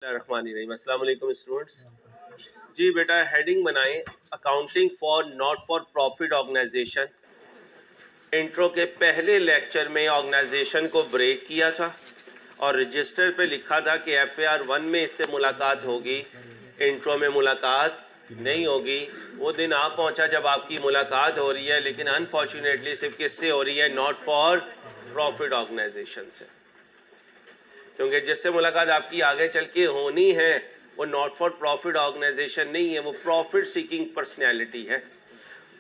अस्सलाम वालेकुम स्टूडेंट्स। जी बेटा, हेडिंग बनाएं accounting for not for profit organisation. Intro के पहले लेक्चर में ऑर्गेनाइजेशन को ब्रेक किया था और रजिस्टर पे लिखा था कि FAR 1 में इससे मुलाकात होगी, इंट्रो में मुलाकात नहीं होगी। वो दिन आ पहुंचा जब आपकी मुलाकात हो रही है, लेकिन अनफॉर्चुनेटली सिर्फ किससे हो रही है? नॉट फॉर प्रॉफिट ऑर्गेनाइजेशन से। क्योंकि जिससे मुलाकात आपकी आगे चल के होनी है वो नॉट फॉर प्रॉफिट ऑर्गेनाइजेशन नहीं है, वो प्रॉफिट सीकिंग पर्सनैलिटी है।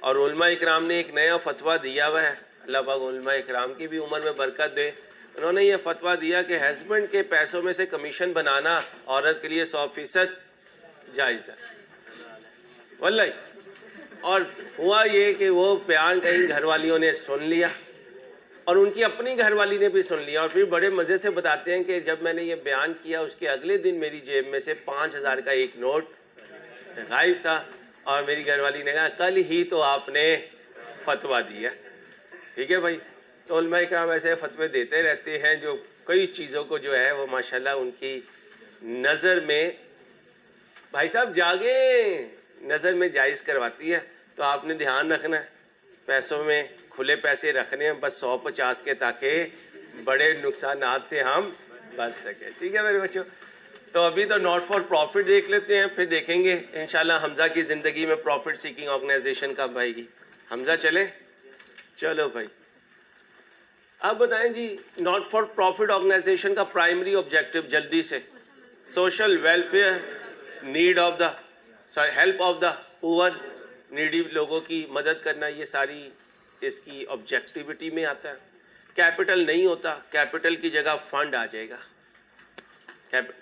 और उलमा इकराम ने एक नया फतवा दिया हुआ है, अल्लाह पाक उलमा इकराम की भी उम्र में बरकत दे। उन्होंने ये फतवा दिया कि हस्बैंड के पैसों में से कमीशन बनाना औरत के लिए 100% जायज़ है। वल्लाही। और हुआ ये कि वो बयान कहीं घर वालियों ने सुन लिया और उनकी अपनी घरवाली ने भी सुन लिया, और फिर बड़े मज़े से बताते हैं कि जब मैंने ये बयान किया उसके अगले दिन मेरी जेब में से 5,000 का एक नोट गायब था और मेरी घरवाली ने कहा कल ही तो आपने फतवा दिया। ठीक है भाई। तो उलमा इकराम ऐसे फतवे देते रहते हैं जो कई चीज़ों को जो है वो माशाल्लाह उनकी नज़र में, भाई साहब जागे, नज़र में जायज़ करवाती है। तो आपने ध्यान रखना है, पैसों में खुले पैसे रखने हैं बस 150 के, ताकि बड़े नुकसानात से हम बच सकें। ठीक है मेरे बच्चों। तो अभी तो नॉट फॉर प्रॉफिट देख लेते हैं, फिर देखेंगे इंशाल्लाह हमज़ा की ज़िंदगी में प्रॉफिट सीकिंग ऑर्गेनाइजेशन कब आएगी। हमज़ा चले, चलो भाई। अब बताएं जी, नॉट फॉर प्रॉफिट ऑर्गेनाइजेशन का प्राइमरी ऑब्जेक्टिव जल्दी से, social welfare, need of the help of the poor, needy लोगों की मदद करना, ये सारी इसकी ऑब्जेक्टिविटी में आता है। कैपिटल नहीं होता, कैपिटल की जगह फंड आ जाएगा।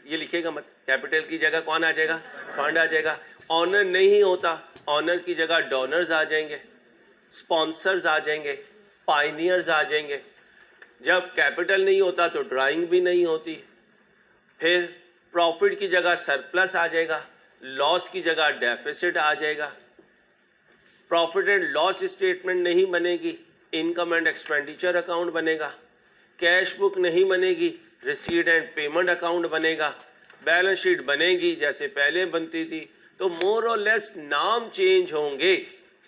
ये लिखेगा मत, कैपिटल की जगह कौन आ जाएगा? फंड आ जाएगा। ऑनर नहीं होता, ऑनर की जगह डोनर्स आ जाएंगे, स्पॉन्सर्स आ जाएंगे, पायनियर्स आ जाएंगे। जब कैपिटल नहीं होता तो ड्राइंग भी नहीं होती। फिर प्रॉफिट की जगह सरप्लस आ जाएगा, लॉस की जगह डेफिसिट आ जाएगा। प्रॉफिट एंड लॉस स्टेटमेंट नहीं बनेगी, इनकम एंड एक्सपेंडिचर अकाउंट बनेगा। कैश बुक नहीं बनेगी, रिसीट एंड पेमेंट अकाउंट बनेगा। बैलेंस शीट बनेगी जैसे पहले बनती थी। तो मोर और लेस नाम चेंज होंगे।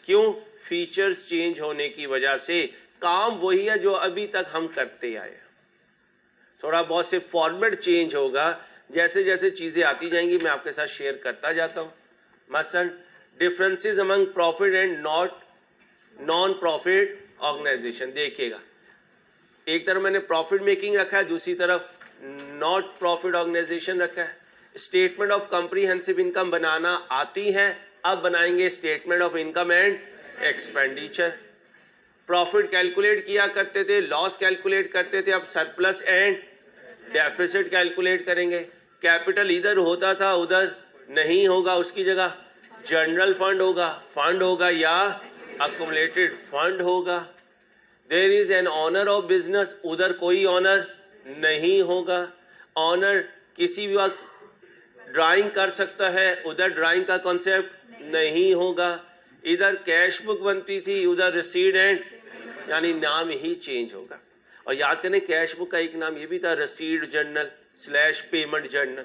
क्यों? फीचर्स चेंज होने की वजह से। काम वही है जो अभी तक हम करते आए हैं, थोड़ा बहुत से फॉर्मेट चेंज होगा। जैसे जैसे चीज़ें आती जाएंगी मैं आपके साथ शेयर करता जाता हूँ। मसलन differences among profit and non profit organisation देखिएगा। एक तरफ मैंने प्रॉफिट मेकिंग रखा है, दूसरी तरफ नॉट प्रॉफिट ऑर्गेनाइजेशन रखा है। स्टेटमेंट ऑफ कॉम्प्रिहेंसिव इनकम बनाना आती है, अब बनाएंगे statement of income and expenditure. Profit calculate किया करते थे, लॉस कैलकुलेट करते थे, अब सरप्लस एंड डेफिसिट कैलकुलेट करेंगे। कैपिटल इधर होता था उधर नहीं होगा, उसकी जगह जनरल फंड होगा या अकुमुलेटेड फंड होगा। There is an owner of business, उधर कोई ऑनर नहीं होगा। ऑनर किसी भी वक्त ड्राइंग कर सकता है, उधर ड्राइंग का कॉन्सेप्ट नहीं होगा। इधर कैश बुक बनती थी, उधर रिसीट एंड, यानी नाम ही चेंज होगा। और याद करें कैश बुक का एक नाम ये भी था, रसीड जर्नल / पेमेंट जर्नल।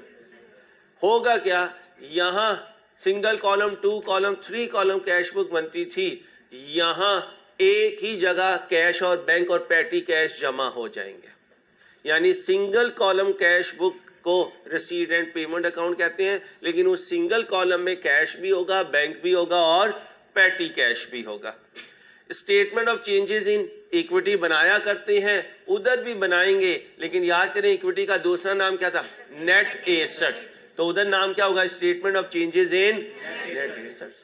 होगा क्या? यहाँ single column, 2 column, 3 column cash book बनती थी, यहाँ एक ही जगह कैश और बैंक और पैटी कैश जमा हो जाएंगे। यानी सिंगल कॉलम कैश बुक को रिसीट एंड पेमेंट अकाउंट कहते हैं, लेकिन उस सिंगल कॉलम में कैश भी होगा, बैंक भी होगा और पैटी कैश भी होगा। Statement of changes in equity बनाया करते हैं, उधर भी बनाएंगे, लेकिन याद करें इक्विटी का दूसरा नाम क्या था? Net assets. तो उधर नाम क्या होगा? Statement of changes in net assets.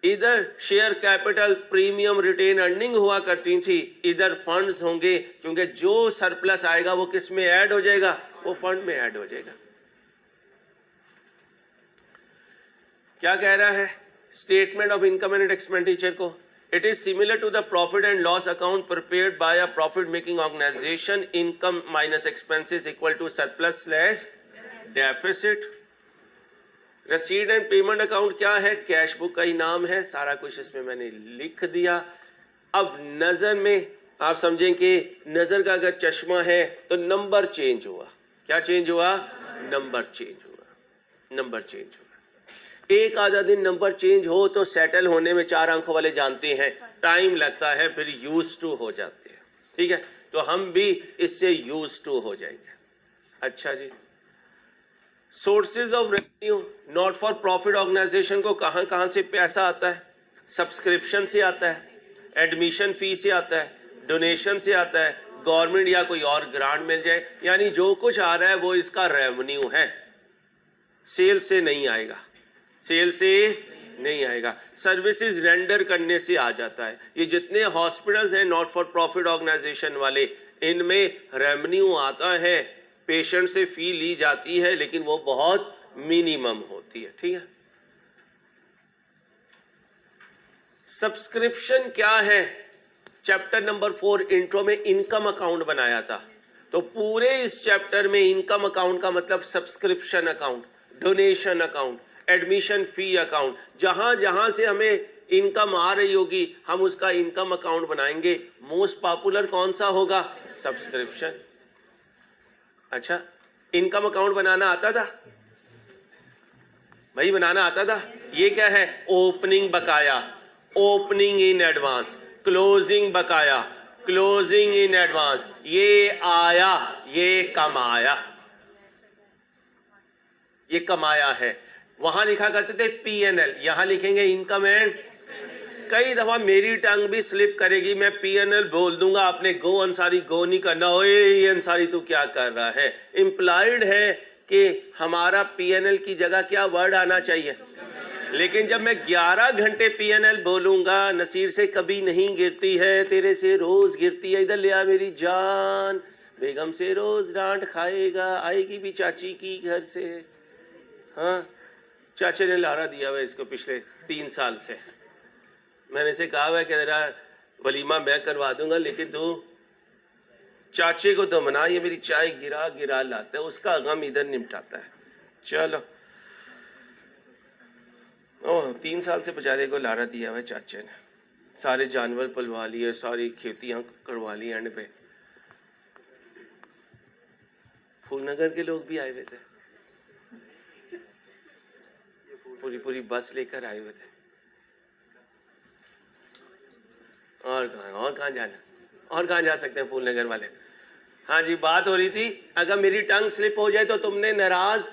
इधर share capital, premium, retained earning हुआ करती थी, इधर फंड्स होंगे, क्योंकि जो सरप्लस आएगा वो किस में ऐड हो जाएगा? वो फंड में ऐड हो जाएगा। क्या कह रहा है statement of income and expenditure को? It is similar to the profit and loss account prepared by a profit making organization. Income minus expenses equal to surplus / deficit. Receipt and payment account क्या है? Cash book का ही नाम है, सारा कुछ इसमें मैंने लिख दिया। अब नज़र में आप समझें कि नज़र का अगर चश्मा है तो नंबर चेंज हुआ। क्या चेंज हुआ? नंबर चेंज हुआ, नंबर चेंज हुआ। एक आधा दिन नंबर चेंज हो तो सेटल होने में 4 अंकों वाले जानते हैं टाइम लगता है, फिर यूज टू हो जाते हैं। ठीक है, तो हम भी इससे यूज टू हो जाएंगे। अच्छा जी, sources of revenue not for profit organization को कहाँ कहाँ से पैसा आता है? सब्सक्रिप्शन से आता है, एडमिशन फी से आता है, डोनेशन से आता है, गवर्नमेंट या कोई और ग्रांट मिल जाए, यानी जो कुछ आ रहा है वो इसका रेवेन्यू है, सेल से नहीं आएगा, सेल से नहीं आएगा, सर्विसेज रेंडर करने से आ जाता है। ये जितने हॉस्पिटल्स हैं नॉट फॉर प्रॉफिट ऑर्गेनाइजेशन वाले, इनमें रेवेन्यू आता है, पेशेंट से फी ली जाती है, लेकिन वो बहुत मिनिमम होती है। ठीक है, सब्सक्रिप्शन क्या है? चैप्टर नंबर 4 इंट्रो में इनकम अकाउंट बनाया था, तो पूरे इस चैप्टर में इनकम अकाउंट का मतलब subscription account, donation account, admission fee account, जहां जहां से हमें इनकम आ रही होगी हम उसका इनकम अकाउंट बनाएंगे। मोस्ट पॉपुलर कौन सा होगा? सब्सक्रिप्शन। अच्छा, इनकम अकाउंट बनाना आता था भाई? बनाना आता था? ये क्या है? ओपनिंग बकाया, ओपनिंग इन एडवांस, क्लोजिंग बकाया, क्लोजिंग इन एडवांस, ये आया, ये कमाया, ये कमाया है। वहां लिखा करते थे P&L, यहां लिखेंगे इनकम एंड। कई दफा मेरी टंग भी स्लिप करेगी, मैं P&L बोल दूंगा, आपने गो अंसारी गो नहीं करना। ओए ये अंसारी तू क्या कर रहा है? इम्प्लाइड है कि हमारा P&L की जगह क्या वर्ड आना चाहिए, लेकिन जब मैं 11 घंटे P&L बोलूंगा, नसीर से कभी नहीं गिरती है, तेरे से रोज गिरती है, इधर ले आ मेरी जान, बेगम से रोज डांट खाएगा, आएगी भी चाची की घर से। हाँ, चाचे ने लारा दिया हुआ इसको पिछले 3 साल से। मैंने इसे कहा हुआ कि तेरा वलीमा मैं करवा दूंगा, लेकिन तू चाचे को तो मना, ये मेरी चाय गिरा गिरा लाता है, उसका गम इधर निपटाता है। चलो, ओह 3 साल से बेचारे को लारा दिया हुआ चाचे ने, सारे जानवर पलवा लिए, सारी खेतियां करवा ली, एंड पे फूलनगर के लोग भी आए हुए थे, पूरी पूरी बस लेकर आए हुए थे। और कहाँ जाना, और कहाँ जा सकते हैं फूलनगर वाले? हाँ जी, बात हो रही थी, अगर मेरी टंग स्लिप हो जाए तो तुमने नाराज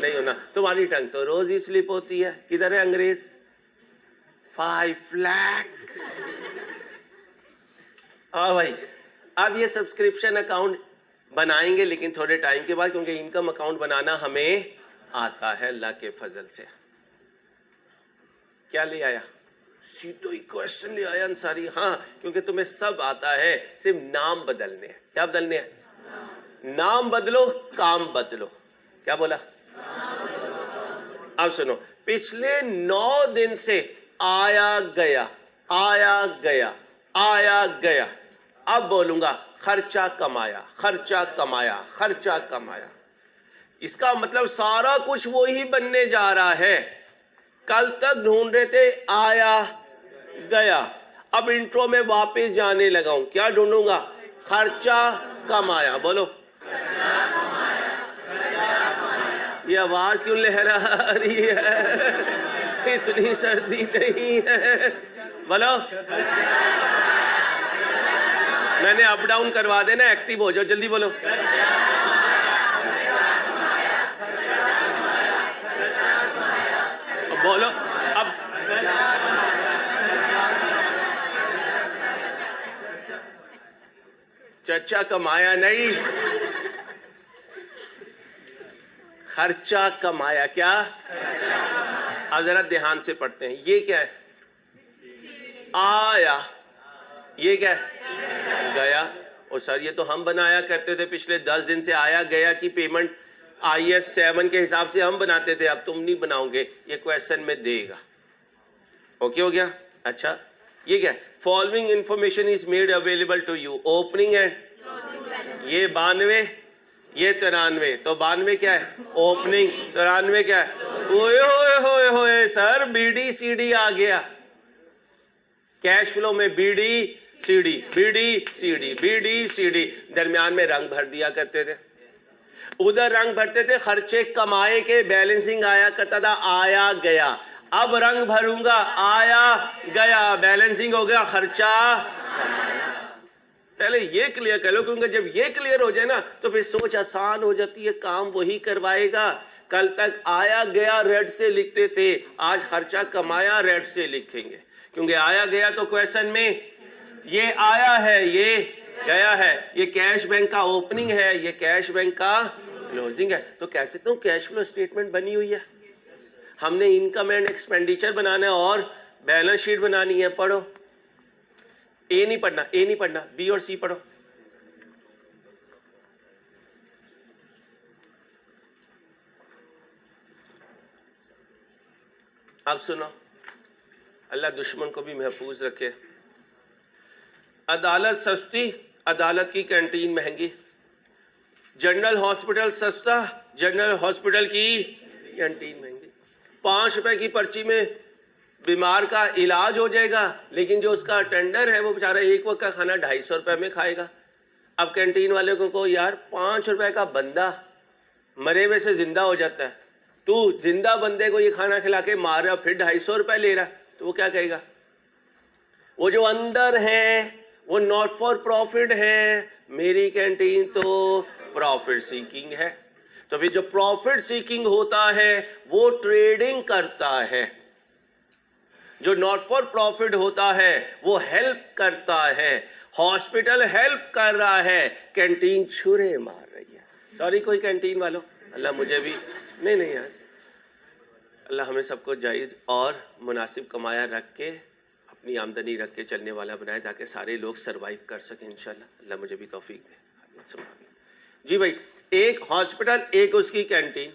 नहीं होना। तुम्हारी टंग तो रोज ही स्लिप होती है। किधर है अंग्रेज? 5 लाख। हाँ भाई, अब ये सब्सक्रिप्शन अकाउंट बनाएंगे, लेकिन थोड़े टाइम के बाद, क्योंकि इनकम अकाउंट बनाना हमें आता है अल्लाह के फजल से। क्या ले आया? सीधो ही क्वेश्चन ले आया अंसारी। हाँ, क्योंकि तुम्हें सब आता है, सिर्फ नाम बदलने हैं। क्या बदलने हैं? नाम बदलो, काम बदलो। क्या बोला? अब सुनो, पिछले 9 दिन से आया गया, आया गया, आया गया। अब बोलूंगा खर्चा कमाया, खर्चा कमाया, खर्चा कमाया। इसका मतलब सारा कुछ वो ही बनने जा रहा है। कल तक ढूंढ रहे थे आया गया, अब इंट्रो में वापस जाने लगा हूं। क्या ढूंढूंगा? खर्चा कमाया। बोलो, ये आवाज क्यों लहरा रही है? इतनी सर्दी नहीं है। बोलो, मैंने अप डाउन करवा देना, एक्टिव हो जाओ, जल्दी बोलो। बोलो अब। चर्चा कमाया नहीं, खर्चा कमाया। क्या? अब जरा ध्यान से पढ़ते हैं। ये क्या है? आया। ये क्या है? गया। और सर ये तो हम बनाया करते थे पिछले 10 दिन से, आया गया की पेमेंट IAS 7 के हिसाब से हम बनाते थे, अब तुम नहीं बनाओगे, ये क्वेश्चन में देगा। ओके हो गया? अच्छा, ये क्या है? Following information is made available to you, opening and, ये 92, ये 93, तो 92 क्या है? ओपनिंग, 93 क्या है? ओए होए होए होए सर, BD-CD आ गया। कैश फ्लो में BD-CD, BD-CD, BD-CD, दरमियान में रंग भर दिया करते थे। उधर रंग भरते थे खर्चे कमाए के, बैलेंसिंग आया करता था आया गया। अब रंग भरूंगा आया गया, बैलेंसिंग हो गया खर्चा। पहले ये क्लियर कर लो, क्योंकि जब ये क्लियर हो जाए ना तो फिर सोच आसान हो जाती है, काम वही करवाएगा। कल तक आया गया रेड से लिखते थे, आज खर्चा कमाया रेड से लिखेंगे, क्योंकि आया गया तो क्वेश्चन में ये आया है ये गया है, ये कैश बैंक का ओपनिंग है, ये कैश बैंक का क्लोजिंग है। तो कह सकता हूँ कैश फ्लो स्टेटमेंट बनी हुई है। हमने इनकम एंड एक्सपेंडिचर बनाना है और बैलेंस शीट बनानी है। पढ़ो, ए नहीं पढ़ना, ए नहीं पढ़ना, बी और सी पढ़ो। अब सुनो, अल्लाह दुश्मन को भी महफूज रखे। अदालत सस्ती, अदालत की कैंटीन महंगी। जनरल हॉस्पिटल सस्ता, जनरल हॉस्पिटल की कैंटीन महंगी। 5 रुपए की पर्ची में बीमार का इलाज हो जाएगा, लेकिन जो उसका अटेंडर है वो बेचारा एक वक्त का खाना 250 रुपए में खाएगा। अब कैंटीन वाले को यार 5 रुपए का बंदा मरे हुए से जिंदा हो जाता है, तू जिंदा बंदे को ये खाना खिला के मार रहा, फिर 250 रुपए ले रहा, तो वो क्या कहेगा? वो जो अंदर है वो नॉट फॉर प्रॉफिट है, मेरी कैंटीन तो प्रॉफिट सीकिंग है। तो फिर जो प्रॉफिट सीकिंग होता है वो ट्रेडिंग करता है, जो नॉट फॉर प्रॉफिट होता है वो हेल्प करता है। हॉस्पिटल हेल्प कर रहा है, कैंटीन छुरे मार रही है। सॉरी कोई कैंटीन वालों, अल्लाह मुझे भी नहीं यार, अल्लाह हमें सबको जायज़ और मुनासिब कमाया रख के, अपनी आमदनी रख के चलने वाला बनाए, ताकि सारे लोग सरवाइव कर सकें इंशाल्लाह। अल्लाह मुझे भी तौफीक दे। जी भाई, एक हॉस्पिटल एक उसकी कैंटीन।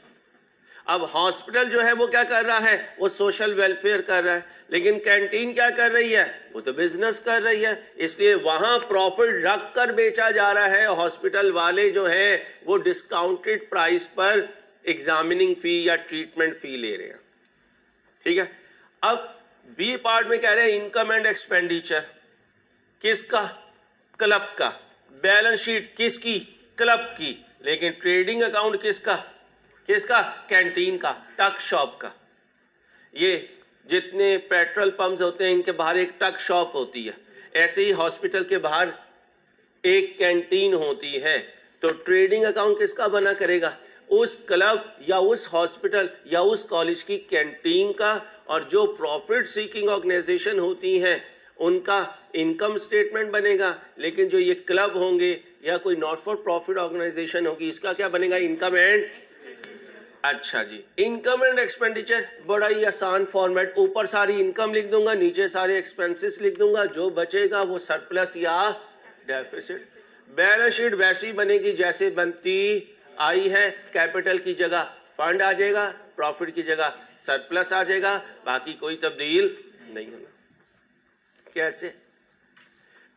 अब हॉस्पिटल जो है वो क्या कर रहा है? वो सोशल वेलफेयर कर रहा है, लेकिन कैंटीन क्या कर रही है? वो तो बिजनेस कर रही है, इसलिए वहां प्रॉफिट रख कर बेचा जा रहा है। हॉस्पिटल वाले जो है वो डिस्काउंटेड प्राइस पर एग्जामिनिंग फी या ट्रीटमेंट फी ले रहे हैं। ठीक है, अब बी पार्ट में कह रहे हैं इनकम एंड एक्सपेंडिचर किसका? क्लब का। बैलेंस शीट किसकी? क्लब की। लेकिन ट्रेडिंग अकाउंट किसका? किसका? कैंटीन का, टक शॉप का। ये जितने पेट्रोल पंप्स होते हैं इनके बाहर एक टक शॉप होती है, ऐसे ही हॉस्पिटल के बाहर एक कैंटीन होती है। तो ट्रेडिंग अकाउंट किसका बना करेगा? उस क्लब या उस हॉस्पिटल या उस कॉलेज की कैंटीन का। और जो प्रॉफिट सीकिंग ऑर्गेनाइजेशन होती हैं उनका इनकम स्टेटमेंट बनेगा। लेकिन जो ये क्लब होंगे या कोई नॉट फॉर प्रॉफिट ऑर्गेनाइजेशन होगी, इसका क्या बनेगा? Income and. अच्छा जी, इनकम एंड एक्सपेंडिचर बड़ा ही आसान फॉर्मेट, ऊपर सारी इनकम लिख दूंगा, नीचे सारे एक्सपेंसेस लिख दूंगा, जो बचेगा वो सरप्लस या डेफिसिट। बैलेंस शीट वैसी बनेगी जैसे बनती आई है, कैपिटल की जगह फंड आ जाएगा, प्रॉफिट की जगह सरप्लस आ जाएगा, बाकी कोई तब्दील नहीं होना। कैसे?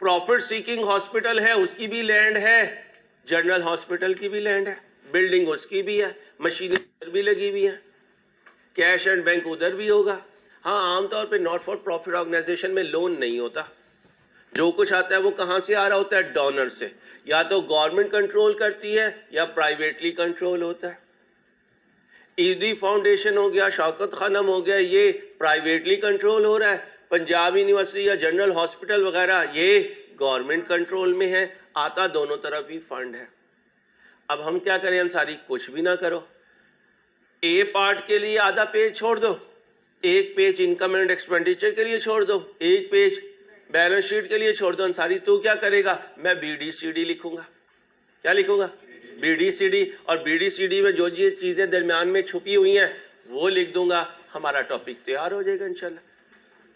प्रॉफिट सीकिंग हॉस्पिटल है, उसकी भी लैंड है, जनरल हॉस्पिटल की भी लैंड है, बिल्डिंग उसकी भी है, मशीनें उधर भी लगी हुई है, कैश एंड बैंक उधर भी होगा। हाँ, आमतौर पे नॉट फॉर प्रॉफिट ऑर्गेनाइजेशन में लोन नहीं होता, जो कुछ आता है वो कहाँ से आ रहा होता है? डोनर से। या तो गवर्नमेंट कंट्रोल करती है या प्राइवेटली कंट्रोल होता है। ईदी फाउंडेशन हो गया, शौकत खानम हो गया, ये प्राइवेटली कंट्रोल हो रहा है। पंजाब यूनिवर्सिटी या जनरल हॉस्पिटल वगैरह ये गवर्नमेंट कंट्रोल में है, आता दोनों तरफ ही फंड है। अब हम क्या करें अंसारी? कुछ भी ना करो, ए पार्ट के लिए आधा पेज छोड़ दो, एक पेज इनकम एंड एक्सपेंडिचर के लिए छोड़ दो, एक पेज बैलेंस शीट के लिए छोड़ दो। अंसारी तू क्या करेगा? मैं BDCD लिखूंगा। क्या लिखूंगा? BDCD। और BDCD में जो ये चीजें दरमियान में छुपी हुई हैं वो लिख दूंगा, हमारा टॉपिक तैयार हो जाएगा इंशाल्लाह।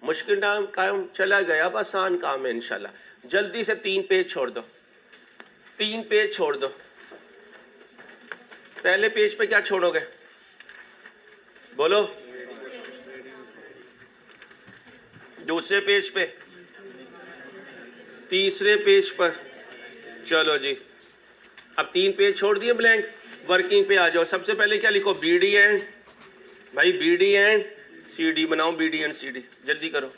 मुश्किल काम चला गया, अब आसान काम है इंशाल्लाह। जल्दी से 3 पेज छोड़ दो, 3 पेज छोड़ दो। पहले पेज पे क्या छोड़ोगे? बोलो। दूसरे पेज पे, तीसरे पेज पर। चलो जी, अब 3 पेज छोड़ दिए ब्लैंक, वर्किंग पे आ जाओ। सबसे पहले क्या लिखो? BD एंड, भाई BD एंड CD बनाओ, BD एंड CD, जल्दी करो।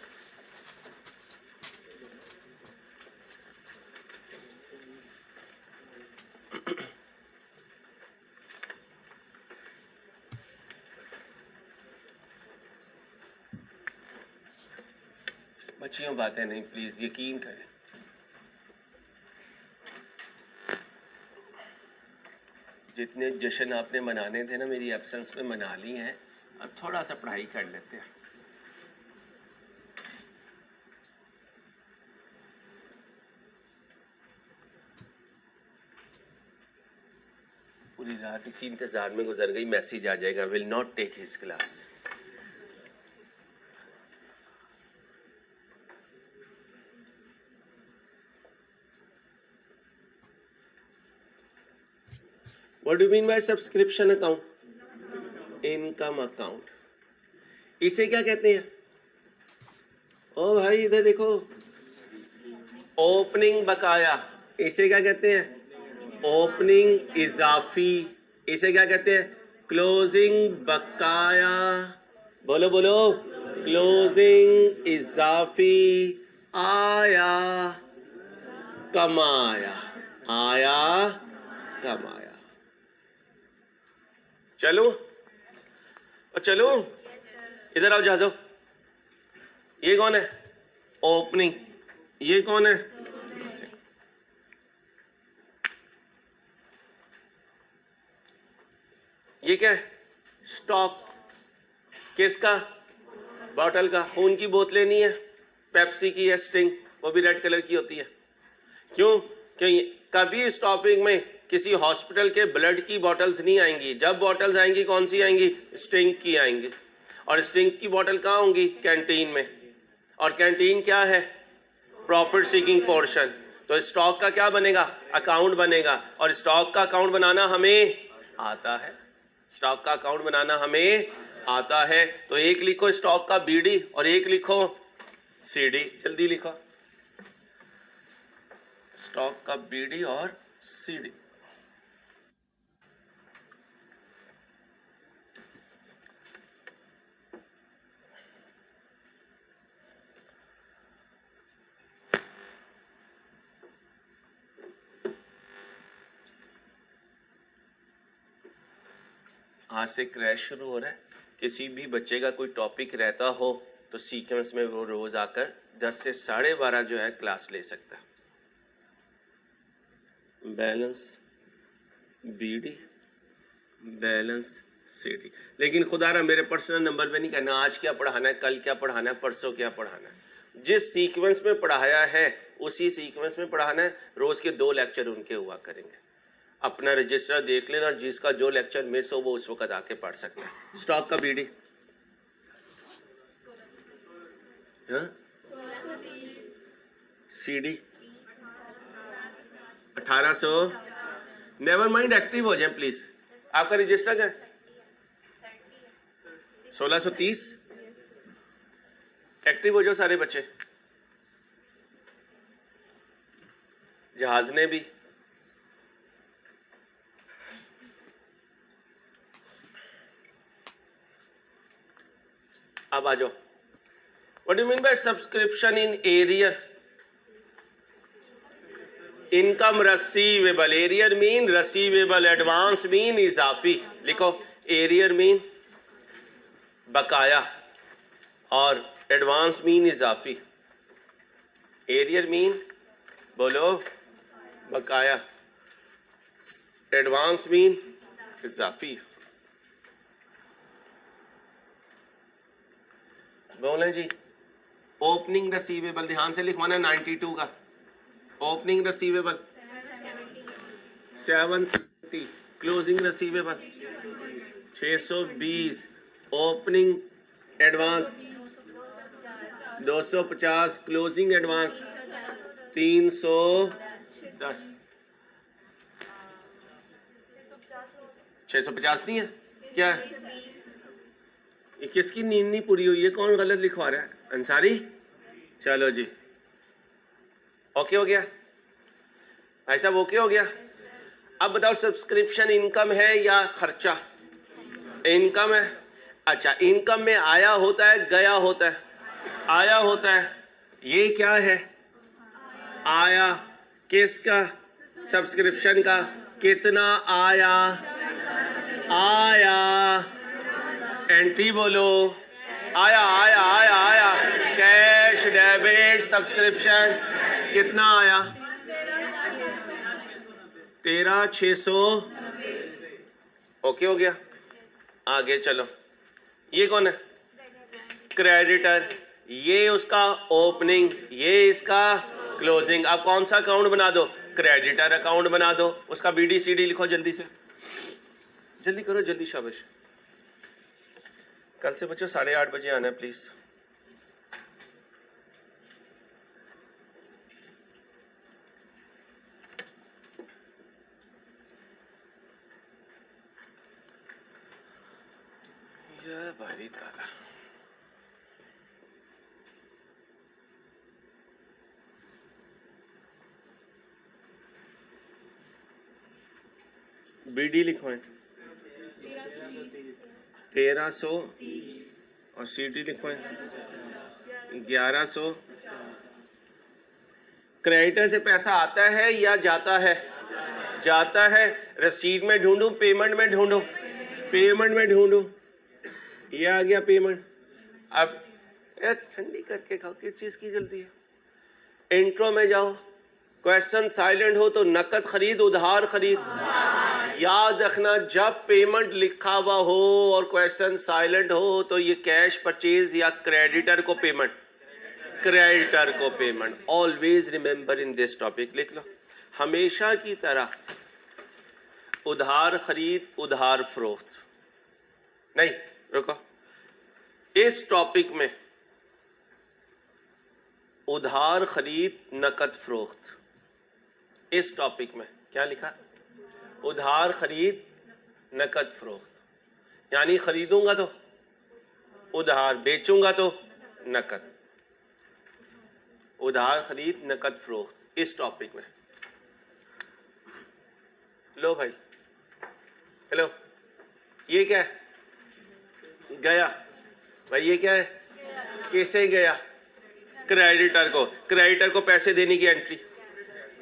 अच्छी बातें नहीं, प्लीज यकीन करें। जितने जश्न आपने मनाने थे ना मेरी एब्सेंस में मना ली हैं, अब थोड़ा सा पढ़ाई कर लेते हैं। पूरी रात इसी इंतजार में गुजर गई, मैसेज आ जाएगा will not take his class. What do you mean by subscription account? Income account. इसे क्या कहते हैं? ओ भाई इधर देखो, ओपनिंग बकाया, इसे क्या कहते हैं? ओपनिंग इजाफी, इसे क्या कहते हैं? क्लोजिंग बकाया। बोलो बोलो, क्लोजिंग इजाफी। आया कमाया, आया कमाया। चलो और चलो, इधर आओ, जा जाओ। ये कौन है? ओपनिंग। ये कौन है? ये क्या है? स्टॉक। किसका? बॉटल का। खून की बोतलें नहीं है, पेप्सी की है स्टिंग, वो भी रेड कलर की होती है। क्यों? क्यों कभी स्टॉपिंग में किसी हॉस्पिटल के ब्लड की बॉटल्स नहीं आएंगी। जब बॉटल्स आएंगी कौन सी आएंगी? स्टिंग की आएंगी। और स्टिंग की बॉटल कहाँ होंगी? कैंटीन में। और कैंटीन क्या है? Profit seeking portion. तो स्टॉक का क्या बनेगा? अकाउंट बनेगा। और स्टॉक का अकाउंट बनाना हमें आता है। स्टॉक का अकाउंट बनाना हमें आता है। तो एक लिखो स्टॉक का बीडी और एक लिखो सीडी। जल्दी लिखो, स्टॉक का बीडी और सीडी। आज से क्रैश शुरू हो रहा है। किसी भी बच्चे का कोई टॉपिक रहता हो तो सीक्वेंस में वो रोज आकर 10 से 12:30 जो है क्लास ले सकता है। Balance BD, balance CD. लेकिन खुदारा मेरे पर्सनल नंबर पे नहीं कहना आज क्या पढ़ाना है, कल क्या पढ़ाना है, परसों क्या पढ़ाना है। जिस सीक्वेंस में पढ़ाया है उसी सीक्वेंस में पढ़ाना है। रोज के 2 लेक्चर उनके हुआ करेंगे। अपना रजिस्टर देख लेना, जिसका जो लेक्चर मिस हो वो उस वक्त आके पढ़ सकता है। स्टॉक का BD, CD 1800। Never mind, active हो जाए प्लीज। आपका रजिस्टर क्या है? 1630। एक्टिव हो जाओ सारे बच्चे। जहाज ने भी। अब आ जाओ। What do you mean by subscription in arrear? Income receivable. Arrear mean receivable, advance mean इजाफी। लिखो, एरियर मीन बकाया और एडवांस मीन इजाफी। एरियर मीन बोलो बकाया, एडवांस मीन इजाफी। बोलें जी। ओपनिंग रसीवेबल ध्यान से लिखवाना 92 का। Opening receivable 770, closing receivable 620, opening advance 250, closing advance 310। 650 नहीं है क्या है? ये किसकी नींद नहीं पूरी हुई है? कौन गलत लिखवा रहा है? अंसारी। चलो जी, ओके हो गया भाई साहब, ओके हो गया। अब बताओ सब्सक्रिप्शन इनकम है या खर्चा? इनकम है। अच्छा, इनकम में आया होता है गया होता है? आया होता है। ये क्या है? आया। किसका? सब्सक्रिप्शन का। कितना आया? आया। एंट्री बोलो, आया आया आया आया। कैश डेबिट डेबिट सब्सक्रिप्शन कितना आया? 13,600। ओके हो गया। आगे चलो, ये कौन है? क्रेडिटर। ये उसका ओपनिंग, ये इसका क्लोजिंग। अब कौन सा अकाउंट बना दो? क्रेडिटर अकाउंट बना दो। उसका BD/CD लिखो जल्दी से, जल्दी करो, जल्दी, शाबाश। कल से बच्चों 8:30 बजे आना है प्लीज। यह भारी ताला। BD लिखो है 1300 और CD लिखो है 1100। क्रेडिटर से पैसा आता है या जाता है? जाता है। रसीद में ढूंढूं, पेमेंट में ढूंढूं? पेमेंट में ढूंढूं। ये आ गया पेमेंट। अब यार ठंडी करके खाओ, किस चीज की जल्दी है? इंट्रो में जाओ, क्वेश्चन साइलेंट हो तो नकद खरीद उधार खरीद। याद रखना, जब पेमेंट लिखा हुआ हो और क्वेश्चन साइलेंट हो तो ये कैश परचेज या क्रेडिटर को पेमेंट? क्रेडिटर को payment. Always remember in this topic, लिख लो हमेशा की तरह। उधार खरीद उधार फरोख्त नहीं, रुको, इस टॉपिक में उधार खरीद नकद फरोख्त, इस टॉपिक में क्या लिखा? उधार खरीद नकद फरोख्त। यानी खरीदूंगा तो उधार, बेचूंगा तो नकद। उधार खरीद नकद फरोख्त इस टॉपिक में। लो भाई, हेलो, ये क्या है? गया भाई, ये क्या है? कैसे गया? क्रेडिटर को, क्रेडिटर को पैसे देने की एंट्री।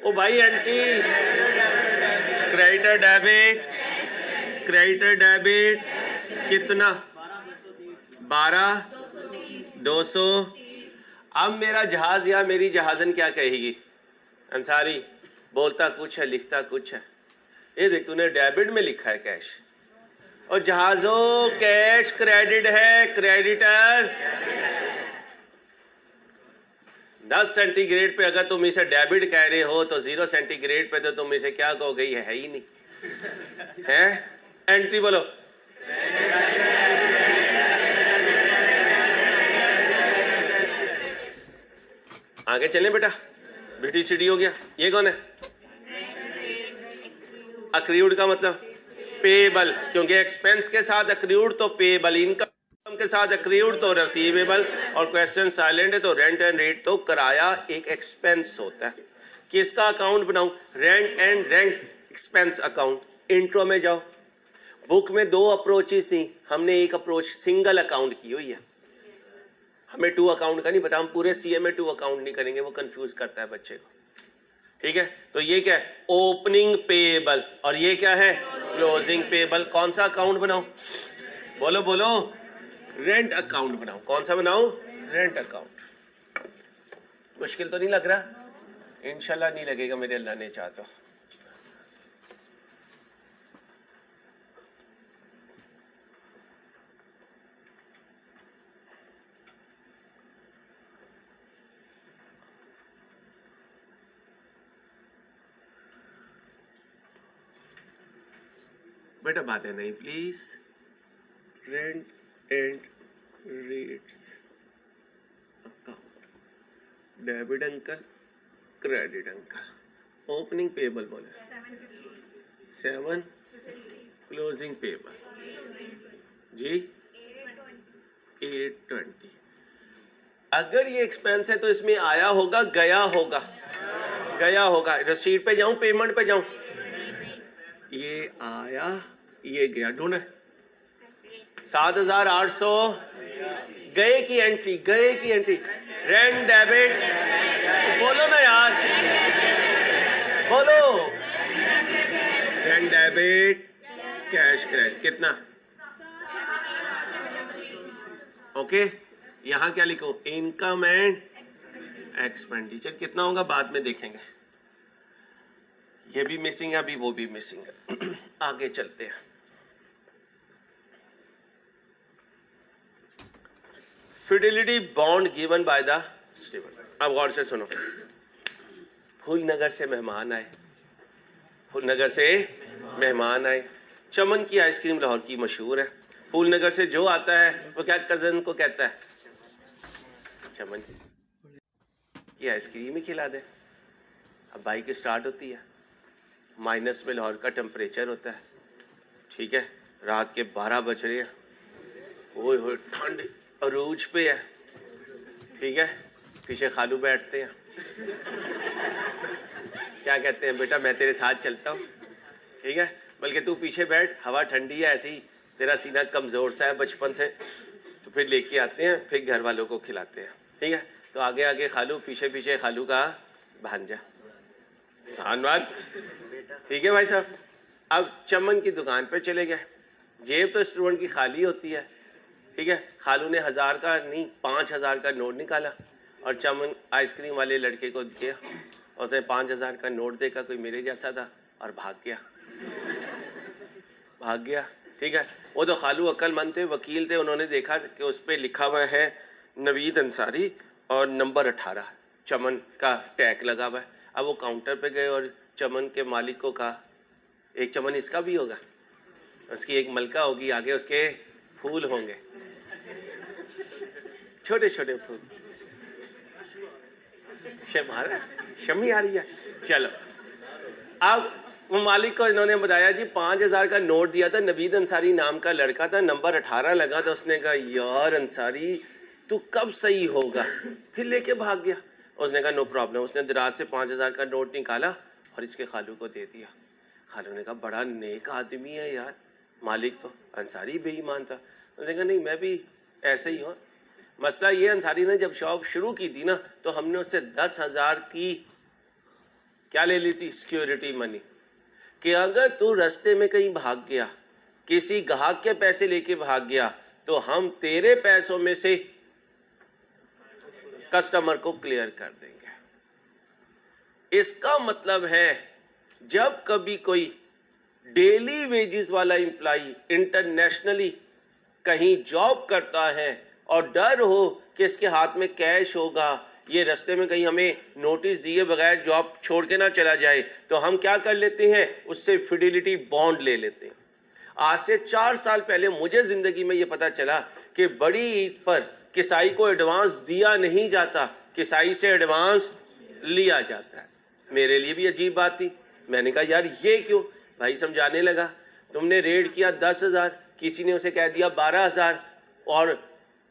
ओ भाई entry, creditor debit, creditor debit कितना? 12,200। अब मेरा जहाज या मेरी जहाजन क्या कहेगी? अंसारी, बोलता कुछ है लिखता कुछ है। ये देख, तूने डेबिट में लिखा है कैश, और जहाजों कैश क्रेडिट है, क्रेडिटर 10 सेंटीग्रेड पे अगर तुम इसे डेबिट कह रहे हो तो 0 सेंटीग्रेड पे तो तुम इसे क्या कहोगे? ये है ही नहीं है। एंट्री बोलो। आगे चलें बेटा, BD/CD हो गया। ये कौन है? अक्रूड का मतलब पेबल, क्योंकि एक्सपेंस के साथ अक्रूड तो पेबल, इनकम के साथ अक्रूड तो रिसीवेबल, और क्वेश्चन साइलेंट है तो रेंट एंड रेट तो किराया एक एक्सपेंस होता है। किसका अकाउंट बनाऊं? Rent and rent expense account. Intro में जाओ, बुक में 2 अप्रोचेस थी, हमने एक अप्रोच सिंगल अकाउंट की हुई है। हमें 2 अकाउंट का नहीं पता, हम पूरे CA में 2 अकाउंट नहीं करेंगे, वो कंफ्यूज करता है बच्चे को। ठीक है, तो ये क्या है? ओपनिंग पेबल, और ये क्या है? Closing payable. कौन सा अकाउंट बनाऊं? बोलो बोलो। रेंट अकाउंट बनाओ। कौन सा बनाऊं? Rent account. मुश्किल तो नहीं लग रहा? इंशाल्लाह नहीं लगेगा, मेरे अल्लाह ने चाहा तो। बेटा बातें नहीं please. Rent and rates account, debit uncle, credit uncle. Opening payable बोले 7, क्लोजिंग पेबल जी 820। अगर ये एक्सपेंस है तो इसमें आया होगा, गया होगा, गया होगा। रसीद पे जाऊं, पेमेंट पे जाऊं? ये आया, ये गया, ढूंढे 7,800 गए की एंट्री, गए की एंट्री। रेंट डेबिट, बोलो ना यार, बोलो। रेंट डेबिट कैश क्रेडिट कितना? ओके, यहां क्या लिखो? इनकम एंड एक्सपेंडिचर कितना होगा बाद में देखेंगे, ये भी मिसिंग है, अभी वो भी मिसिंग है। आगे चलते हैं। Fidelity bond given by the steward. अब गौर से सुनो, फूलनगर से मेहमान आए, फूलनगर से मेहमान आए। चमन की आइसक्रीम लाहौर की मशहूर है। फूलनगर से जो आता है वो क्या कजन को कहता है, चमन की आइसक्रीम ही खिला दे। अब बाइक स्टार्ट होती है, माइनस में लाहौर का टेम्परेचर होता है, ठीक है, रात के 12 बज रहे हैं, ओए होए ठंड अरूज पे है, ठीक है, पीछे खालू बैठते हैं, क्या कहते हैं, बेटा मैं तेरे साथ चलता हूँ, ठीक है, बल्कि तू पीछे बैठ, हवा ठंडी है, ऐसे ही तेरा सीना कमज़ोर सा है बचपन से, तो फिर लेके आते हैं, फिर घर वालों को खिलाते हैं, ठीक है। तो आगे आगे खालू, पीछे पीछे खालू का भांजा, धन्यवाद, ठीक है भाई साहब। अब चमन की दुकान पे चले गए, जेब तो स्टूडेंट की खाली होती है, ठीक है, खालू ने 1000 का नहीं 5000 का नोट निकाला और चमन आइसक्रीम वाले लड़के को दिया, उसने 5000 का नोट देखा, कोई मेरे जैसा था, और भाग गया, भाग गया, ठीक है। वो तो खालू अक्लमंद थे, वकील थे, उन्होंने देखा कि उस पर लिखा हुआ है नवीद अंसारी और नंबर 18 चमन का टैग लगा हुआ है। अब वो काउंटर पे गए और चमन के मालिक को कहा, एक चमन इसका भी होगा, उसकी एक मलका होगी, आगे उसके फूल होंगे, छोटे छोटे फूल। शमी आ रही है, चलो। अब वो मालिक को इन्होंने बताया जी 5000 का नोट दिया था, नवीद अंसारी नाम का लड़का था, नंबर 18 लगा था। उसने कहा यार अंसारी तू कब सही होगा, फिर लेके भाग गया। उसने कहा नो प्रॉब्लम। उसने दराज से 5000 का नोट निकाला और इसके खालू को दे दिया। खालू ने कहा बड़ा नेक आदमी है यार, मालिक तो अंसारी बेईमान था। उसने कहा नहीं मैं भी ऐसे ही हूँ। मसला ये, अंसारी ने जब शॉप शुरू की थी ना, तो हमने उससे 10,000 की क्या ले ली थी, सिक्योरिटी मनी, कि अगर तू रास्ते में कहीं भाग गया, किसी ग्राहक के पैसे लेके भाग गया, तो हम तेरे पैसों में से कस्टमर को क्लियर कर देंगे। इसका मतलब है जब कभी कोई डेली वेजेस वाला एम्प्लॉई इंटरनेशनली कहीं जॉब करता है और डर हो कि इसके हाथ में कैश होगा, ये रास्ते में कहीं हमें नोटिस दिए बगैर जॉब छोड़ के ना चला जाए, तो हम क्या कर लेते हैं, उससे फिडेलिटी बॉन्ड ले लेते हैं। आज से 4 साल पहले मुझे जिंदगी में ये पता चला कि बड़ी ईद पर किसाई को एडवांस दिया नहीं जाता, किसाई से एडवांस लिया जाता है। मेरे लिए भी अजीब बात थी। मैंने कहा यार ये क्यों, भाई समझाने लगा, तुमने रेड किया 10,000, किसी ने उसे कह दिया 12,000 और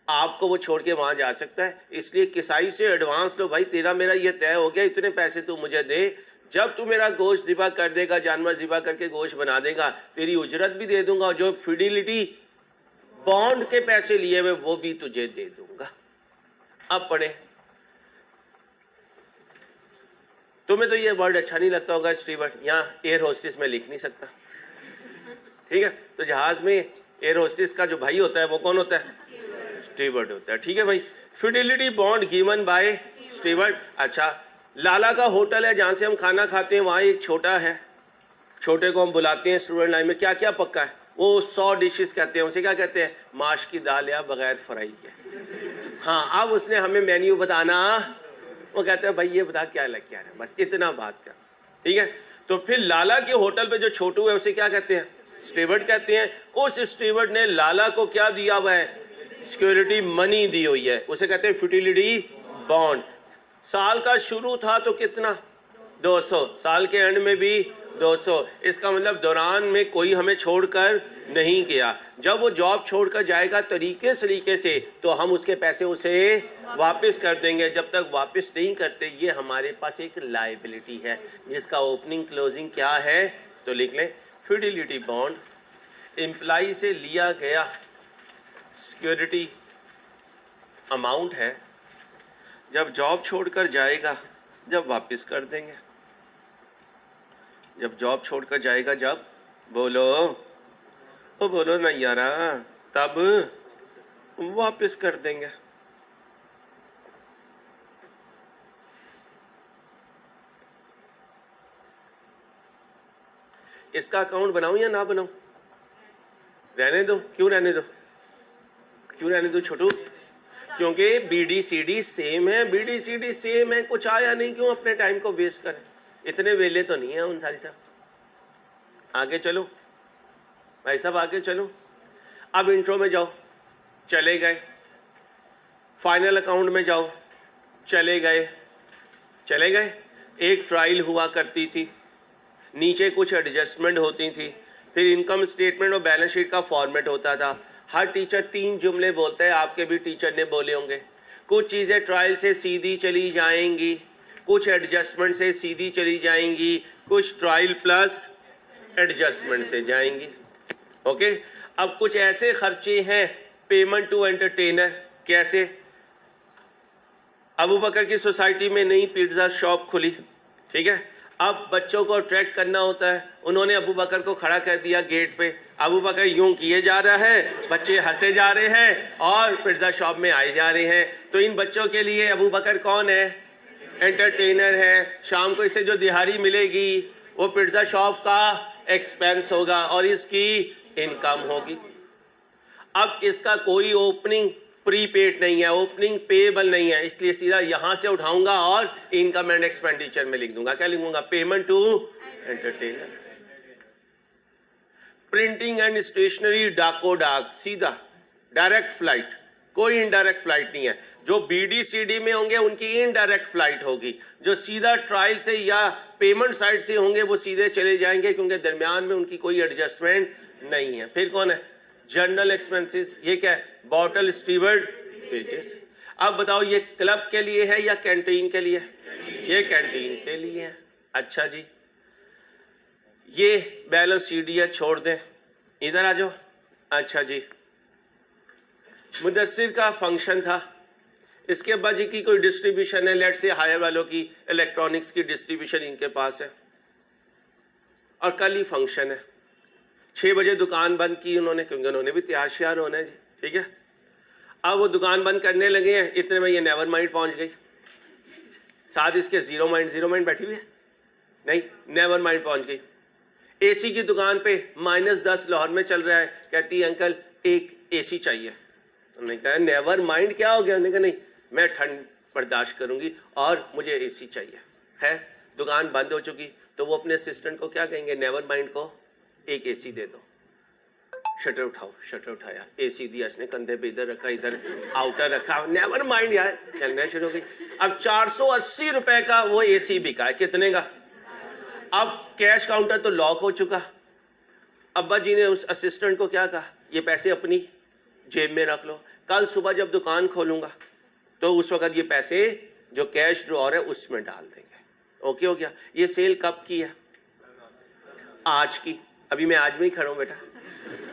आपको वो छोड़ के वहां जा सकता है, इसलिए किसाई से एडवांस लो भाई, तेरा मेरा ये तय हो गया, इतने पैसे तू मुझे दे, जब तू मेरा गोश्त ज़िबा कर देगा, जानवर ज़िबा करके गोश्त बना देगा, तेरी उजरत भी दे दूंगा और जो फिडेलिटी बॉन्ड के पैसे लिए हुए वो भी तुझे दे दूंगा। अब पढ़े, तुम्हें तो ये वर्ड अच्छा नहीं लगता होगा स्टीवर्ड, यहाँ एयर होस्टेस में लिख नहीं सकता, ठीक है, तो जहाज में एयर होस्टेस का जो भाई होता है वो कौन होता है, स्टीवर्ड होता है, ठीक है भाई। Fidelity bond given by steward. अच्छा, लाला का होटल है जहाँ से हम खाना खाते हैं, वहाँ एक छोटा है, छोटे को हम बुलाते हैं स्टूडेंट लाइन में, क्या क्या पक्का है, वो 100 डिशेस कहते हैं, उसे क्या कहते हैं, माश की दाल या बगैर फ्राई के। हाँ, अब उसने हमें मेन्यू बताना, वो कहते हैं भाई ये बता क्या लग क्या है, बस इतना बात कर, ठीक है। तो फिर लाला के होटल पे जो छोटू है उसे क्या कहते हैं, स्टीवर्ड कहते हैं। उस स्टीवर्ड ने लाला को क्या दिया हुआ है, सिक्योरिटी मनी दी हुई है, उसे कहते हैं फिडेलिटी बॉन्ड। साल का शुरू था तो कितना, 200, साल के एंड में भी 200। इसका मतलब दौरान में कोई हमें छोड़कर नहीं गया, जब वो जॉब छोड़कर जाएगा तरीके से तो हम उसके पैसे उसे वापस कर देंगे। जब तक वापस नहीं करते ये हमारे पास एक लायबिलिटी है, जिसका ओपनिंग क्लोजिंग क्या है, तो लिख लें, फिडेलिटी बॉन्ड एम्प्लॉई से लिया गया सिक्योरिटी अमाउंट है, जब जॉब छोड़कर जाएगा जब वापस कर देंगे, जब जॉब छोड़कर जाएगा जब, बोलो वो बोलो ना यारा, तब वापस कर देंगे। इसका अकाउंट बनाऊं या ना बनाऊं? रहने दो। क्यों रहने दो? क्यों रहने दो छोटू? क्योंकि BDCD सेम है, BDCD सेम है, कुछ आया नहीं, क्यों अपने टाइम को वेस्ट करें? इतने वेले तो नहीं है उन सारी साहब। आगे चलो भाई साहब, आगे चलो। अब इंट्रो में जाओ, चले गए। फाइनल अकाउंट में जाओ, चले गए। चले गए। एक ट्रायल हुआ करती थी, नीचे कुछ एडजस्टमेंट होती थी, फिर इनकम स्टेटमेंट और बैलेंस शीट का फॉर्मेट होता था। हर टीचर 3 जुमले बोलता है, आपके भी टीचर ने बोले होंगे। कुछ चीज़ें ट्रायल से सीधी चली जाएंगी, कुछ एडजस्टमेंट से सीधी चली जाएंगी, कुछ ट्रायल प्लस एडजस्टमेंट से जाएंगी। ओके। अब कुछ ऐसे खर्चे हैं, पेमेंट टू एंटरटेनर। कैसे? अबू बकर की सोसाइटी में नई पिज्ज़ा शॉप खुली, ठीक है। अब बच्चों को अट्रैक्ट करना होता है, उन्होंने अबू बकर को खड़ा कर दिया गेट पे। अबू बकर यूं किए जा रहा है, बच्चे हंसे जा रहे हैं और पिज्ज़ा शॉप में आए जा रहे हैं। तो इन बच्चों के लिए अबू बकर कौन है? एंटरटेनर है। शाम को इसे जो दिहाड़ी मिलेगी वो पिज्ज़ा शॉप का एक्सपेंस होगा और इसकी इनकम होगी। अब इसका कोई ओपनिंग प्रीपेड नहीं है, ओपनिंग पेएबल नहीं है, इसलिए सीधा यहां से उठाऊंगा और इनकम एंड एक्सपेंडिचर में लिख दूंगा। क्या लिखूंगा? Payment to entertainer. Printing and stationery, डाको डाक, सीधा डायरेक्ट फ्लाइट, कोई इनडायरेक्ट फ्लाइट नहीं है। जो BDCD में होंगे उनकी इनडायरेक्ट फ्लाइट होगी, जो सीधा ट्रायल से या पेमेंट साइड से होंगे वो सीधे चले जाएंगे, क्योंकि दरमियान में उनकी कोई एडजस्टमेंट नहीं है। फिर कौन है? General expenses. ये क्या है? Bottle, steward, wages. अब बताओ ये क्लब के लिए है या कैंटीन के लिए? ये कैंटीन के लिए है। अच्छा जी, ये बैलेंस शीट है, छोड़ दें, इधर आ जाओ। अच्छा जी, मुदस्सिर का फंक्शन था, इसके बाद जी की कोई डिस्ट्रीब्यूशन है, लेट से हायर वालों की इलेक्ट्रॉनिक्स की डिस्ट्रीब्यूशन इनके पास है, और कल ही फंक्शन है। 6 बजे दुकान बंद की उन्होंने, क्योंकि उन्होंने भी तैयार श्यार होना है जी, ठीक है। अब वो दुकान बंद करने लगे हैं, इतने में ये नेवर माइंड पहुंच गई, साथ इसके जीरो माइंड बैठी हुई है, नहीं, नेवर माइंड पहुंच गई। AC की दुकान पे -10 लाहौर में चल रहा है, कहती है अंकल एक AC चाहिए। उन्होंने कहा नेवर माइंड क्या हो गया? उन्होंने कहा नहीं, मैं ठंड बर्दाश्त करूंगी और मुझे AC चाहिए। है, दुकान बंद हो चुकी, तो वो अपने असिस्टेंट को क्या कहेंगे? नेवर माइंड को एक AC दे दो। शटर उठाओ, शटर उठाया, AC दिया इसने, कंधे पे इधर रखा, इधर आउटर रखा, नेवर माइंड यार, चलना शुरू हो गई। अब 480 रुपए का वो AC बिका है। कितने का? अब कैश काउंटर तो लॉक हो चुका। अब्बा जी ने उस असिस्टेंट को क्या कहा? ये पैसे अपनी जेब में रख लो, कल सुबह जब दुकान खोलूंगा तो उस वक्त ये पैसे जो कैश ड्रॉर है उसमें डाल देंगे। ओके हो गया। ये सेल कब की है? आज की। अभी मैं आज में ही खड़ा हूं बेटा,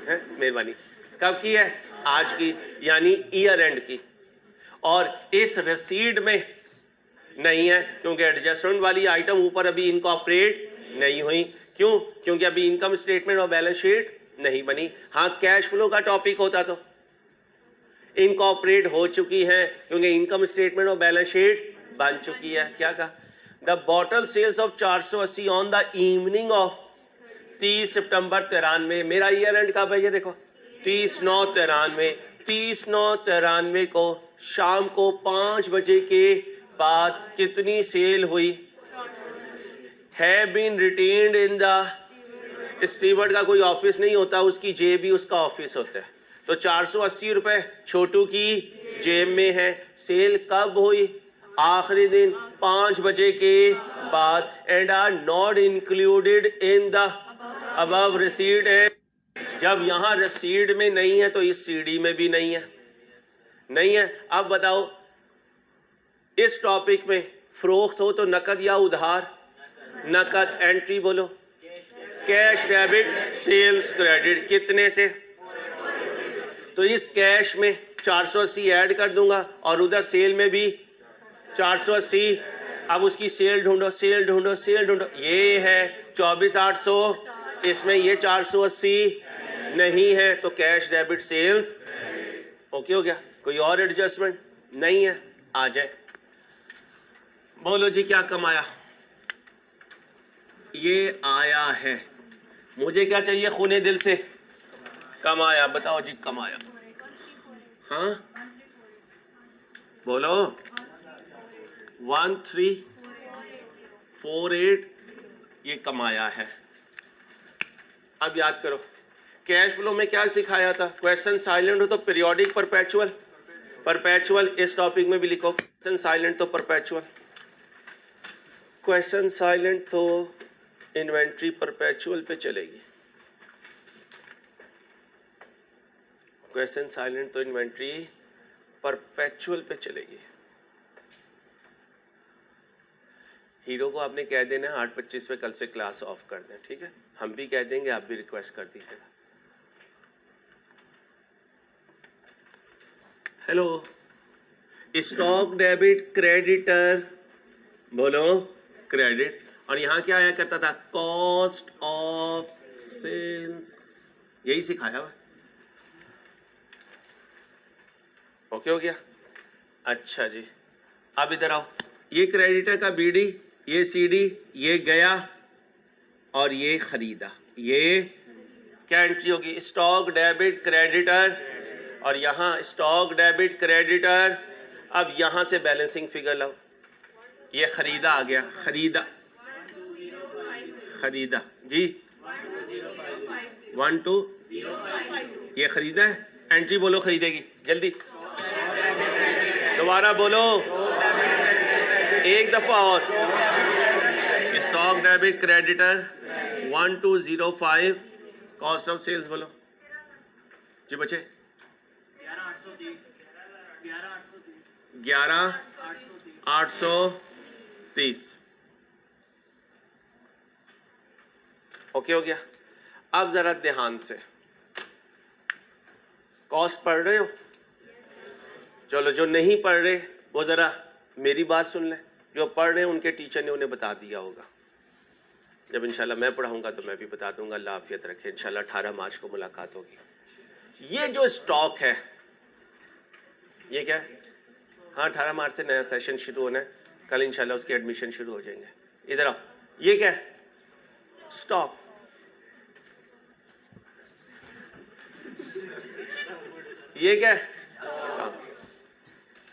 है, मेहरबानी। कब की है? आज की, यानी ईयर एंड की। और इस रसीद में नहीं है, क्योंकि एडजस्टमेंट वाली आइटम ऊपर अभी इनकॉर्पोरेट नहीं हुई। क्यों? क्योंकि अभी इनकम स्टेटमेंट और बैलेंस शीट नहीं बनी। हाँ, कैश फ्लो का टॉपिक होता तो इनकॉर्पोरेट हो चुकी है, क्योंकि इनकम स्टेटमेंट और बैलेंस शीट बन चुकी है। क्या कहा? The bottle sales of 480 on the evening of 30 सितंबर 93। मेरा ईयर एंड कब है? ये देखो, 30/9/93। 30/9/93 को शाम को 5 बजे के बाद कितनी सेल हुई? है been retained in the steward का कोई ऑफिस नहीं होता, उसकी जेब ही उसका ऑफिस होता है। तो 480 रुपए छोटू की जेब में है। सेल कब हुई? आखिरी दिन 5 बजे के बाद। And are not included in the above receipt है। जब यहाँ रसीड में नहीं है तो इस CD में भी नहीं है, नहीं है। अब बताओ, इस टॉपिक में फरोख्त हो तो नकद या उधार? नकद। एंट्री बोलो। Cash debit, sales credit. कितने से? तो इस कैश में 480 ऐड कर दूंगा और उधर सेल में भी 480। अब उसकी सेल ढूंढो, सेल ढूंढो, सेल ढूंढो। ये है 24,800, इसमें ये 480 नहीं है, तो कैश डेबिट सेल्स। ओके हो गया। कोई और एडजस्टमेंट नहीं है? आ जाए, बोलो जी क्या कमाया? ये आया है मुझे क्या चाहिए खूने दिल से? कमाया। बताओ जी, कमाया। हाँ बोलो। 1348 ये कमाया है। अब याद करो, कैश फ्लो में क्या सिखाया था? क्वेश्चन साइलेंट हो तो पीरियोडिक, परपेचुअल। परपेचुअल इस टॉपिक में भी लिखो, क्वेश्चन साइलेंट तो परपेचुअल, क्वेश्चन साइलेंट तो इन्वेंट्री परपेचुअल पे चलेगी, क्वेश्चन साइलेंट तो इन्वेंट्री परपेचुअल पे चलेगी। हीरो को आपने कह देना 8:25 पे कल से क्लास ऑफ कर दें, ठीक है? हम भी कह देंगे, आप भी रिक्वेस्ट कर दीजिएगा। हेलो, स्टॉक डेबिट क्रेडिटर, बोलो क्रेडिट। और यहाँ क्या आया करता था? Cost of sales. यही सिखाया हुआ। ओके हो गया? अच्छा जी, अब इधर आओ। ये क्रेडिटर का बीडी, ये सीडी, ये गया और ये खरीदा। ये क्या एंट्री होगी? Stock debit creditor. और यहाँ स्टॉक डेबिट क्रेडिटर। अब यहाँ से बैलेंसिंग फिगर लाओ। ये खरीदा आ गया, खरीदा, खरीदा जी 1205। ये खरीदा है। एंट्री बोलो खरीदेगी, जल्दी दोबारा बोलो, एक दफा और। Stock debit creditor 1205, cost of sales बोलो जी बच्चे। 11,830। ओके हो गया? अब जरा ध्यान से कॉस्ट पढ़ रहे हो? चलो, जो नहीं पढ़ रहे वो जरा मेरी बात सुन लें। जो पढ़ रहे हैं उनके टीचर ने उन्हें बता दिया होगा। जब इंशाल्लाह मैं पढ़ाऊंगा तो मैं भी बता दूंगा। अल्लाह आफियत रखे। इंशाल्लाह 18 मार्च को मुलाकात होगी। ये जो स्टॉक है, ये क्या है? हाँ, 18 मार्च से नया सेशन शुरू होना है। कल इंशाल्लाह उसके एडमिशन शुरू हो जाएंगे। इधर आओ, ये क्या है? स्टॉक। ये क्या है? स्टॉक।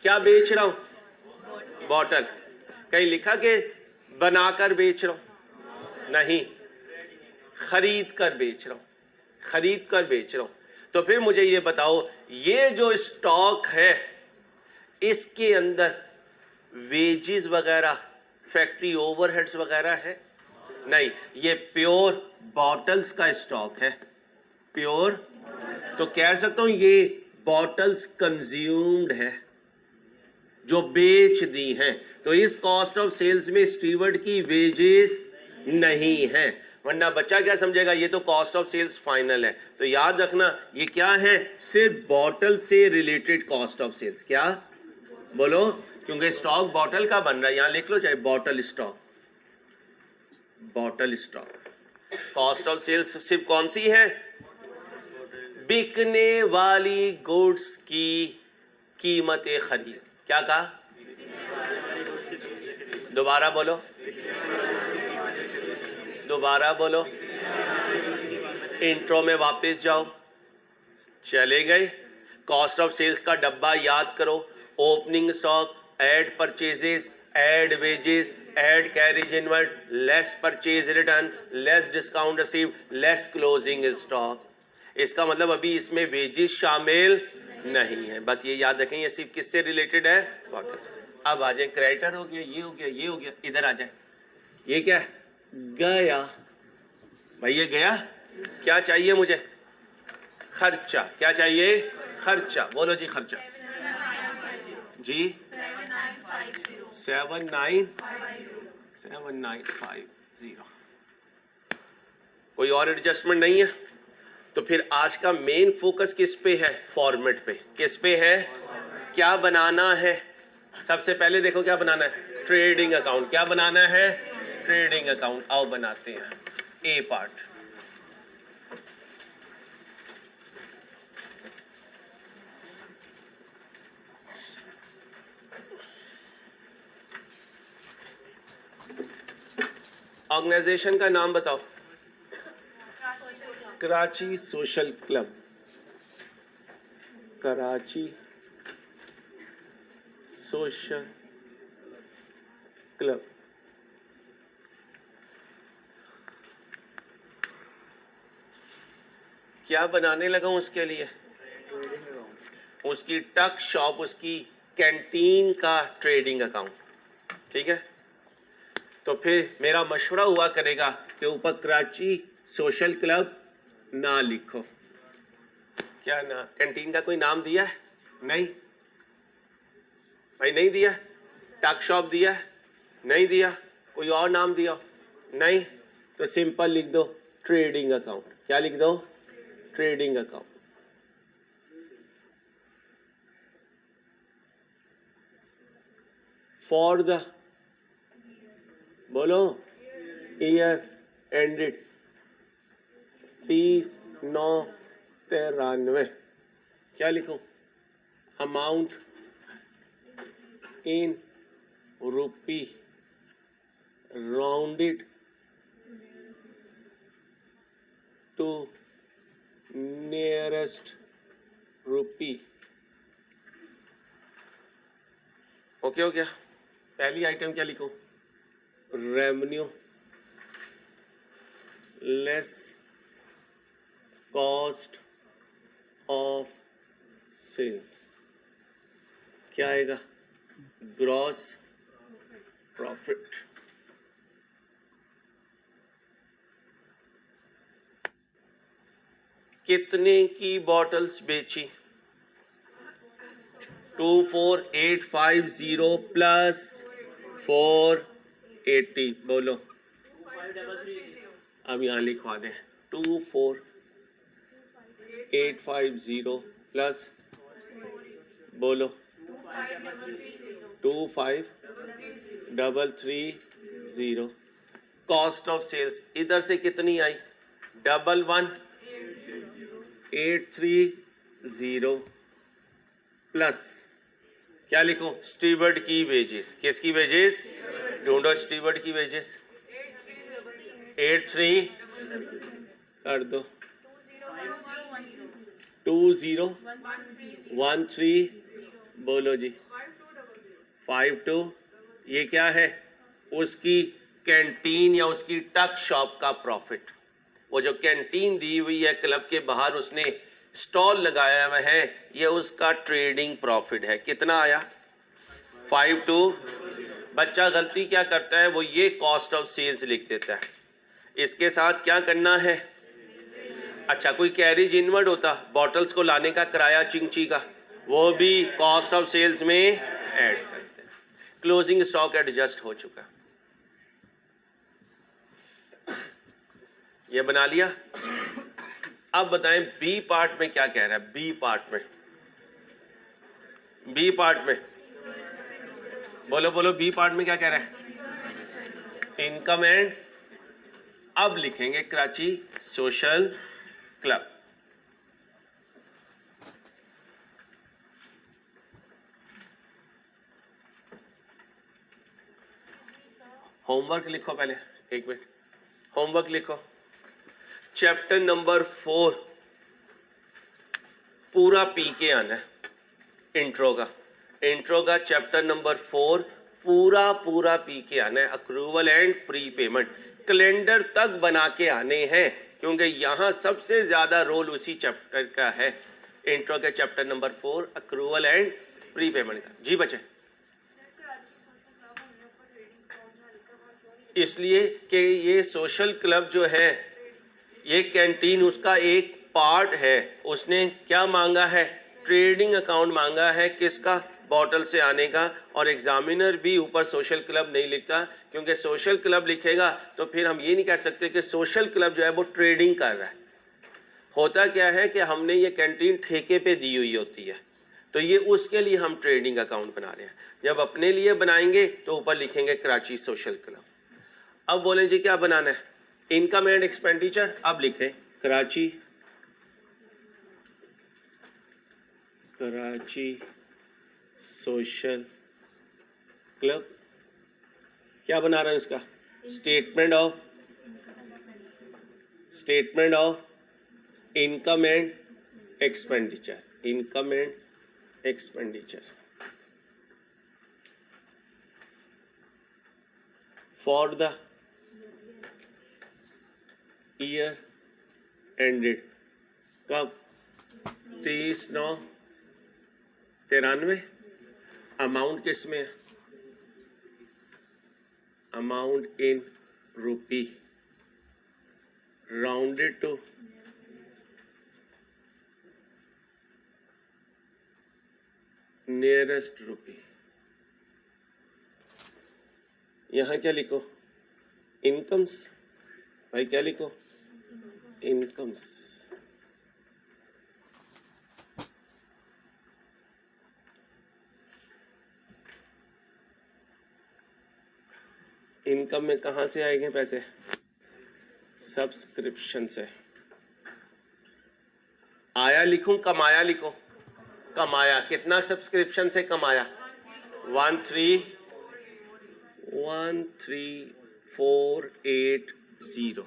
क्या बेच रहा हूं? बॉटल। कहीं लिखा कि बनाकर बेच रहा हूं? नहीं, खरीद कर बेच रहा हूं, खरीद कर बेच रहा हूं। तो फिर मुझे ये बताओ, ये जो स्टॉक है इसके अंदर वेजेस वगैरह, फैक्ट्री ओवरहेड्स वगैरह है? नहीं, ये प्योर बॉटल्स का स्टॉक है। प्योर, तो कह सकता हूं ये बॉटल्स कंज्यूम्ड है, जो बेच दी हैं। तो इस कॉस्ट ऑफ सेल्स में स्टीवर्ड की वेजेस नहीं है, वरना बच्चा क्या समझेगा ये तो कॉस्ट ऑफ सेल्स फाइनल है। तो याद रखना ये क्या है? सिर्फ बॉटल से रिलेटेड कॉस्ट ऑफ सेल्स। क्या बोलो? क्योंकि स्टॉक बॉटल का बन रहा है, यहां लिख लो चाहे bottle stock, bottle stock. Cost of sales सिर्फ कौन सी है? बिकने वाली गुड्स की कीमत खरीद। क्या कहा? दोबारा बोलो, दोबारा बोलो। इंट्रो में वापस जाओ। चले गए? कॉस्ट ऑफ सेल्स का डब्बा याद करो। Opening stock, add purchases, add wages, add carriage inward, less purchase return, less discount receive, less closing stock. इसका मतलब अभी इसमें वेजेस शामिल नहीं है। बस ये याद रखें, ये सिर्फ किससे रिलेटेड है? बॉटल से। अब आ जाए, क्रेडिटर हो गया, ये हो गया, ये हो गया। इधर आ जाए, ये क्या है? गया। भाई ये गया। क्या चाहिए मुझे? खर्चा। क्या चाहिए? खर्चा। बोलो जी, खर्चा जी 7950। कोई और एडजस्टमेंट नहीं है? तो फिर आज का मेन फोकस किस पे है? फॉर्मेट पे। किस पे है? क्या बनाना है? सबसे पहले देखो क्या बनाना है? Trading account. क्या बनाना है? Trading account. आओ बनाते हैं ए पार्ट। ऑर्गेनाइजेशन का नाम बताओ। Karachi social club, Karachi social club. क्या बनाने लगा हूं उसके लिए? उसकी टक शॉप, उसकी कैंटीन का ट्रेडिंग अकाउंट। ठीक है, तो फिर मेरा मशवरा हुआ करेगा कि ऊपर कराची सोशल क्लब ना लिखो। क्या ना, कैंटीन का कोई नाम दिया है? नहीं भाई, नहीं दिया। टक शॉप दिया है? नहीं दिया। कोई और नाम दिया? नहीं। तो सिंपल लिख दो ट्रेडिंग अकाउंट। क्या लिख दो? Trading account. फॉर द, बोलो, ईयर एंडेड 30/9/93। क्या लिखूं? Amount in rupee rounded to nearest rupee. Okay हो गया। पहली आइटम क्या लिखूं? Revenue less cost of sales. क्या आएगा? Gross profit. कितने की बॉटल्स बेची? 24,850 प्लस 480। बोलो, अब यहाँ लिखवा दें 24,850 प्लस, बोलो 25,330। कॉस्ट ऑफ सेल्स इधर से कितनी आई? 11,830 प्लस, क्या लिखूं? स्टीवर्ड की वेजेस। किसकी वेजेस? ढूंढो स्टीवर्ड की वेजेस। 83 कर दो, 2013, बोलो जी 52। ये क्या है? उसकी कैंटीन या उसकी टक शॉप का प्रॉफिट। वो जो कैंटीन दी हुई है क्लब के बाहर, उसने स्टॉल लगाया हुआ है, ये उसका ट्रेडिंग प्रॉफिट है। कितना आया? 52। बच्चा गलती क्या करता है, वो ये कॉस्ट ऑफ सेल्स लिख देता है। इसके साथ क्या करना है? अच्छा, कोई कैरिज इनवर्ड होता, बॉटल्स को लाने का किराया चिंची का, वो भी कॉस्ट ऑफ सेल्स में ऐड करते हैं। क्लोजिंग स्टॉक एडजस्ट हो चुका, ये बना लिया। अब बताएं बी पार्ट में क्या कह रहा है? बी पार्ट में बोलो बोलो, बी पार्ट में क्या कह रहा है? इनकम एंड, अब लिखेंगे कराची सोशल क्लब। होमवर्क लिखो पहले, एक मिनट होमवर्क लिखो। चैप्टर नंबर 4 पूरा पी के आना है। इंट्रो का चैप्टर नंबर 4 पूरा पी के आना है। Accrual and pre payment calendar तक बना के आने हैं, क्योंकि यहाँ सबसे ज्यादा रोल उसी चैप्टर का है। इंट्रो के chapter number 4 accrual and pre payment का। जी बच्चे, इसलिए कि ये सोशल क्लब जो है, ये कैंटीन उसका एक पार्ट है। उसने क्या मांगा है? ट्रेडिंग अकाउंट मांगा है। किसका? बॉटल से आने का। और एग्जामिनर भी ऊपर सोशल क्लब नहीं लिखता, क्योंकि सोशल क्लब लिखेगा तो फिर हम ये नहीं कह सकते कि सोशल क्लब जो है वो ट्रेडिंग कर रहा है। होता क्या है कि हमने ये कैंटीन ठेके पे दी हुई होती है, तो ये उसके लिए हम ट्रेडिंग अकाउंट बना रहे हैं। जब अपने लिए बनाएंगे तो ऊपर लिखेंगे कराची सोशल क्लब। अब बोलें जी क्या बनाना है? Income and expenditure. अब लिखें कराची सोशल क्लब। क्या बना रहा है उसका? Statement of income and expenditure, income and expenditure for the year ended कब? 30/9/93। अमाउंट किस में है? Amount in rupee rounded to nearest rupee. यहां क्या लिखो? इनकम्स। भाई क्या लिखो? इनकम्स। इनकम में कहां से आएंगे पैसे? सब्सक्रिप्शन से। आया लिखूं कमाया लिखूं? कमाया। कितना सब्सक्रिप्शन से कमाया? 13480।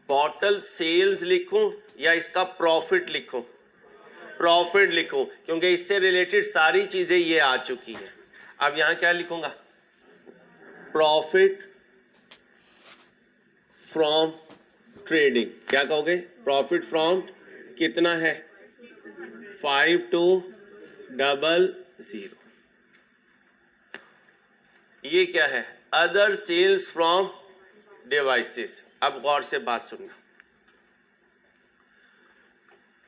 बॉटल सेल्स लिखूं या इसका प्रॉफिट लिखूं? प्रॉफिट लिखूं क्योंकि इससे रिलेटेड सारी चीजें ये आ चुकी हैं। अब यहां क्या लिखूंगा? Profit from trading. क्या कहोगे? प्रॉफिट फ्रॉम कितना है? 5200। ये क्या है? Other sales from devices. अब गौर से बात सुनना।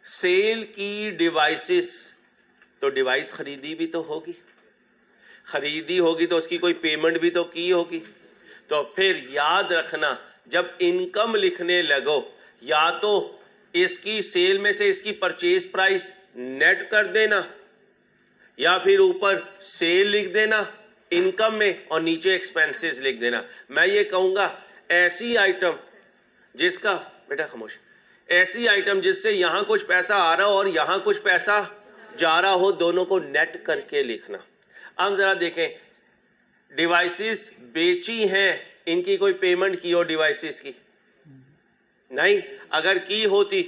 सेल की डिवाइसेस, तो डिवाइस खरीदी भी तो होगी, खरीदी होगी तो उसकी कोई पेमेंट भी तो की होगी। तो फिर याद रखना, जब इनकम लिखने लगो या तो इसकी सेल में से इसकी परचेज प्राइस नेट कर देना या फिर ऊपर सेल लिख देना इनकम में और नीचे एक्सपेंसेस लिख देना। मैं ये कहूँगा ऐसी आइटम जिसका, बेटा खामोश, ऐसी आइटम जिससे यहाँ कुछ पैसा आ रहा हो और यहाँ कुछ पैसा जा रहा हो, दोनों को नेट करके लिखना। अब जरा देखें, डिवाइसेस बेची हैं, इनकी कोई पेमेंट की हो डिवाइसेस की? नहीं। अगर की होती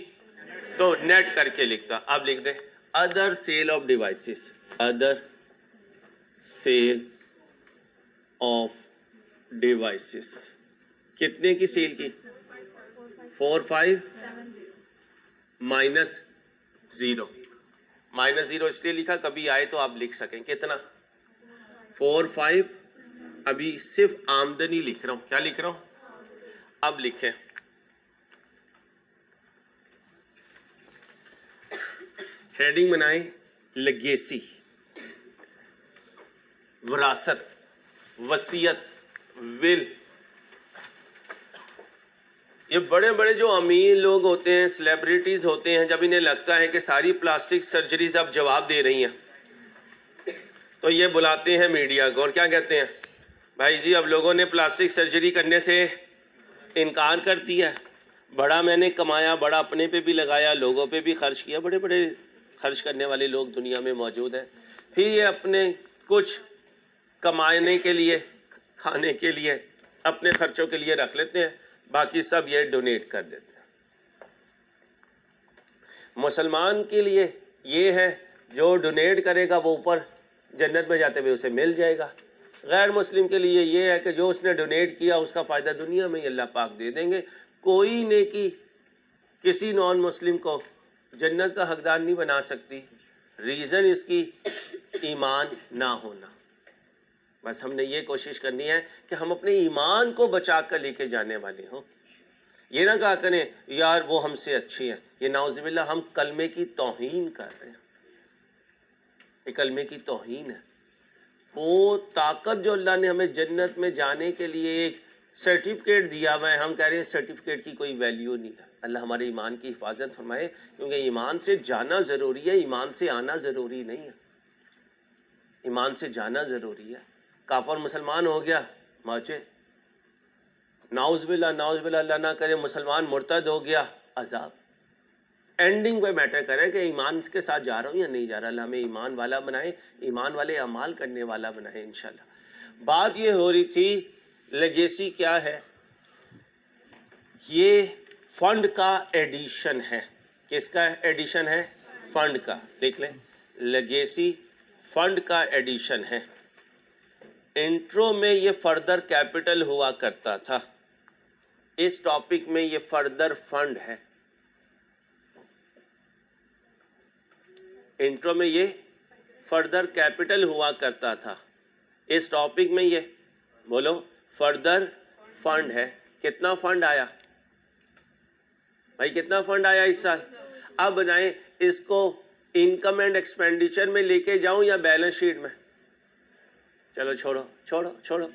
तो नेट करके लिखता। अब लिख दे other sale of devices, other sale of devices. कितने की सेल की? 45 -0। -0 इसलिए लिखा कभी आए तो आप लिख सकें। कितना? 45। अभी सिर्फ आमदनी लिख रहा हूं। क्या लिख रहा हूं? अब लिखें हेडिंग बनाए लेगेसी, विरासत, वसीयत, विल। ये बड़े बड़े जो अमीर लोग होते हैं, सेलिब्रिटीज होते हैं, जब इन्हें लगता है कि सारी प्लास्टिक सर्जरीज अब जवाब दे रही हैं तो ये बुलाते हैं मीडिया को और क्या कहते हैं? भाई जी अब लोगों ने प्लास्टिक सर्जरी करने से इनकार कर दिया है, बड़ा मैंने कमाया, बड़ा अपने पे भी लगाया, लोगों पे भी खर्च किया, बड़े बड़े खर्च करने वाले लोग दुनिया में मौजूद हैं, फिर ये अपने कुछ कमाने के लिए, खाने के लिए, अपने खर्चों के लिए रख लेते हैं, बाकी सब ये डोनेट कर देते हैं। मुसलमान के लिए ये है जो डोनेट करेगा वो ऊपर जन्नत में जाते हुए उसे मिल जाएगा। गैर मुस्लिम के लिए ये है कि जो उसने डोनेट किया उसका फ़ायदा दुनिया में ही अल्लाह पाक दे देंगे। कोई नेकी किसी नॉन मुस्लिम को जन्नत का हकदार नहीं बना सकती, रीज़न इसकी ईमान ना होना। बस हमने ये कोशिश करनी है कि हम अपने ईमान को बचा कर लेके जाने वाले हों। ये ना कहा करें यार वो हमसे अच्छी है, ये नाउज़ुबिल्लाह हम कलमे की तौहीन कर रहे हैं, ये कलमे की तौहीन है। वो ताकत जो अल्लाह ने हमें जन्नत में जाने के लिए एक सर्टिफिकेट दिया हुआ है, हम कह रहे हैं सर्टिफिकेट की कोई वैल्यू नहीं है। अल्लाह हमारे ईमान की हिफाजत फरमाए, क्योंकि ईमान से जाना ज़रूरी है, ईमान से आना ज़रूरी नहीं है। ईमान से जाना ज़रूरी है। काफर मुसलमान हो गया मौजे, नाउज़ुबिल्लाह नाउज़ुबिल्लाह, अल्लाह ना करे मुसलमान मुर्तद हो गया, अजाब। एंडिंग पे मैटर करे कि ईमान के साथ जा रहा हूँ या नहीं जा रहा। अल्लाह हमें ईमान वाला बनाए, ईमान वाले अमाल करने वाला बनाए इंशाल्लाह। बात ये हो रही थी लेगेसी क्या है, ये फंड का एडिशन है। किसका एडिशन है? फंड का। लिख लें, लेगेसी फंड का एडिशन है। इंट्रो में ये फर्दर कैपिटल हुआ करता था, इस टॉपिक में ये फर्दर फंड है। इंट्रो में ये फर्दर कैपिटल हुआ करता था, इस टॉपिक में ये बोलो फर्दर फंड है। कितना फंड आया भाई, कितना फंड आया इस साल? अब बनाए इसको इनकम एंड एक्सपेंडिचर में लेके जाऊं या बैलेंस शीट में? चलो छोड़ो छोड़ो छोड़ो,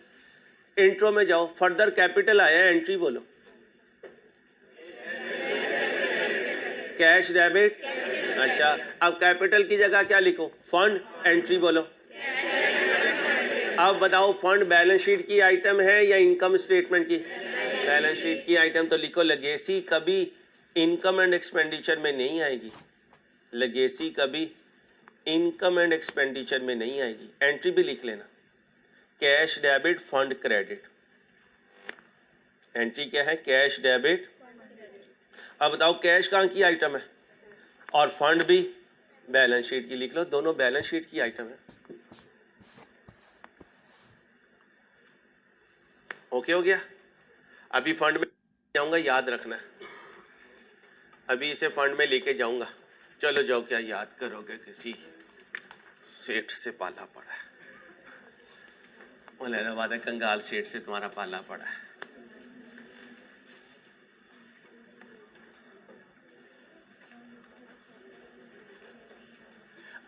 इंट्रो में जाओ। फर्दर कैपिटल आया, एंट्री बोलो। Cash debit. अच्छा, अब कैपिटल की जगह क्या लिखो? फंड। एंट्री बोलो। अब बताओ फंड बैलेंस शीट की आइटम है या इनकम स्टेटमेंट की? बैलेंस शीट की आइटम। तो लिखो लेगेसी कभी इनकम एंड एक्सपेंडिचर में नहीं आएगी। लेगेसी कभी इनकम एंड एक्सपेंडिचर में नहीं आएगी। एंट्री भी लिख लेना, cash debit fund credit. Entry क्या है? Cash debit. अब बताओ कैश कहाँ की आइटम है और फंड भी बैलेंस शीट की। लिख लो, दोनों बैलेंस शीट की आइटम है। ओके हो गया। अभी फंड में जाऊंगा, याद रखना। अभी इसे फंड में लेके जाऊंगा। चलो जाओ, क्या याद करोगे? किसी सेठ से पाला पड़ा है, मौलानाबाद है, कंगाल सेठ से तुम्हारा पाला पड़ा है।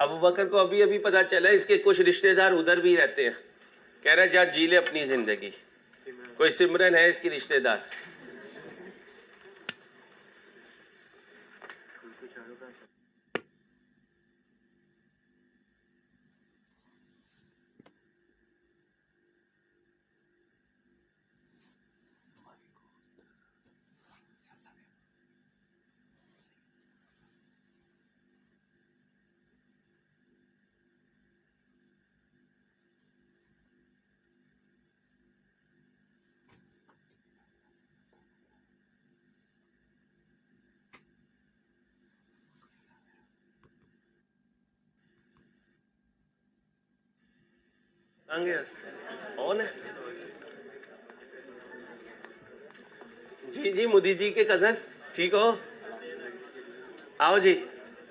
अबू बकर को अभी अभी पता चला इसके कुछ रिश्तेदार उधर भी रहते हैं। कह रहा है जा जी ले अपनी जिंदगी। कोई सिमरन है इसकी रिश्तेदार। कौन है? जी जी, मोदी जी के कजन। ठीक हो? आओ जी।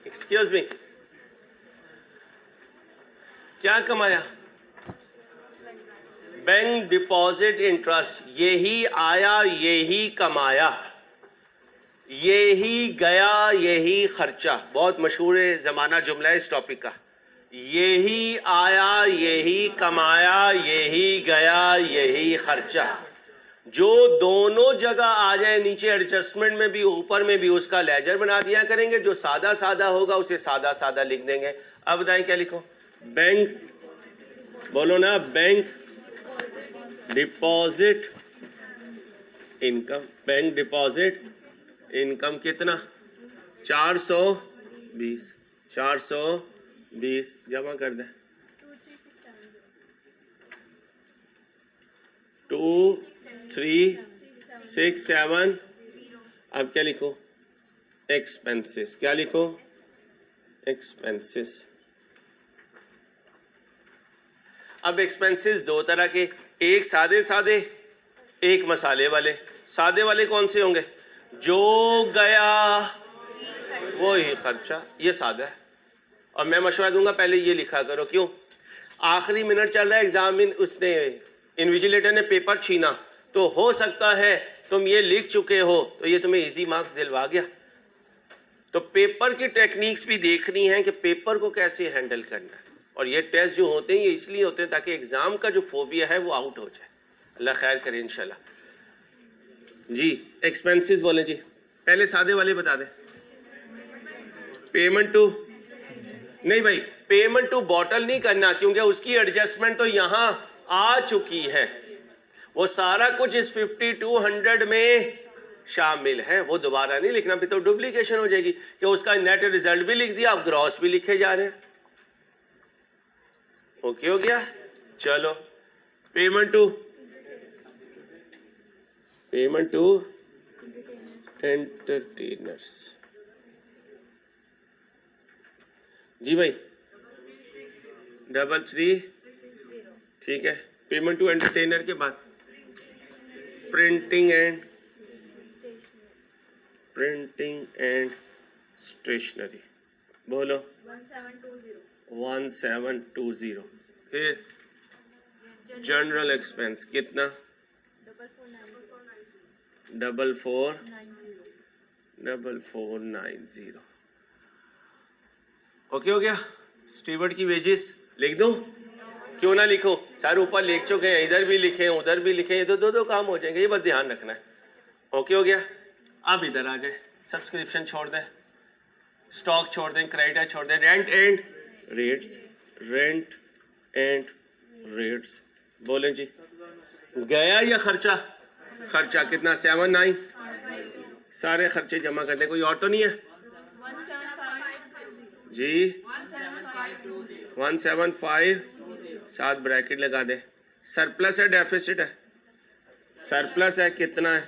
एक्सक्यूज मी, क्या कमाया? Bank deposit interest. यही आया यही कमाया, यही गया यही खर्चा। बहुत मशहूर जमाना जुमला है इस टॉपिक का। यही आया यही कमाया, यही गया यही खर्चा। जो दोनों जगह आ जाए, नीचे एडजस्टमेंट में भी ऊपर में भी, उसका लेजर बना दिया करेंगे। जो सादा सादा होगा उसे सादा सादा लिख देंगे। अब बताएं क्या लिखो? बैंक, बोलो ना, bank deposit income. Bank deposit income कितना? 420। 420 जमा कर दे। 2367। अब क्या लिखो? एक्सपेंसेस। क्या लिखो? एक्सपेंसेस। अब एक्सपेंसेस दो तरह के, एक सादे सादे, एक मसाले वाले। सादे वाले कौन से होंगे? जो गया वो ही खर्चा, ये सादा है। और मैं मशवरा दूंगा पहले ये लिखा करो। क्यों? आखिरी मिनट चल रहा है एग्जाम में, उसने इन्विजिलेटर ने पेपर छीना, तो हो सकता है तुम ये लिख चुके हो तो ये तुम्हें इजी मार्क्स दिलवा गया। तो पेपर की टेक्निक्स भी देखनी है कि पेपर को कैसे हैंडल करना है। और ये टेस्ट जो होते हैं ये इसलिए होते हैं ताकि एग्जाम का जो फोबिया है वो आउट हो जाए। अल्लाह खैर करे इंशाल्लाह। जी एक्सपेंसेस बोले जी। पहले सादे वाले बता दें। पेमेंट टू, नहीं भाई, पेमेंट टू बॉटल नहीं करना, क्योंकि उसकी एडजस्टमेंट तो यहाँ आ चुकी है। वो सारा कुछ इस 5200 में शामिल है, वो दोबारा नहीं लिखना, फिर तो डुप्लीकेशन हो जाएगी कि उसका नेट रिजल्ट भी लिख दिया, अब ग्रॉस भी लिखे जा रहे हैं। ओके हो गया? चलो पेमेंट टू एंटरटेनर्स। जी भाई 33, ठीक है। पेमेंट टू एंटरटेनर के बाद प्रिंटिंग एंड स्टेशनरी, बोलो 1720। फिर जनरल एक्सपेंस कितना 4490। ओके हो गया। स्टीवर्ड की वेजेस लिख दो, क्यों ना लिखो, सारे ऊपर लिख चुके हैं, इधर भी लिखे उधर भी लिखे, तो दो काम हो जाएंगे, ये बस ध्यान रखना है। ओके हो गया। अब इधर आ जाए, सब्सक्रिप्शन छोड़ दें, स्टॉक छोड़ दें, क्रेडिट छोड़ दें, रेंट एंड रेट्स बोलें जी। गया या खर्चा? खर्चा कितना 79, सारे खर्चे जमा कर दें। कोई और तो नहीं है जी? 175, साथ ब्रैकेट लगा दे। सरप्लस है डेफिसिट है? सरप्लस है, कितना है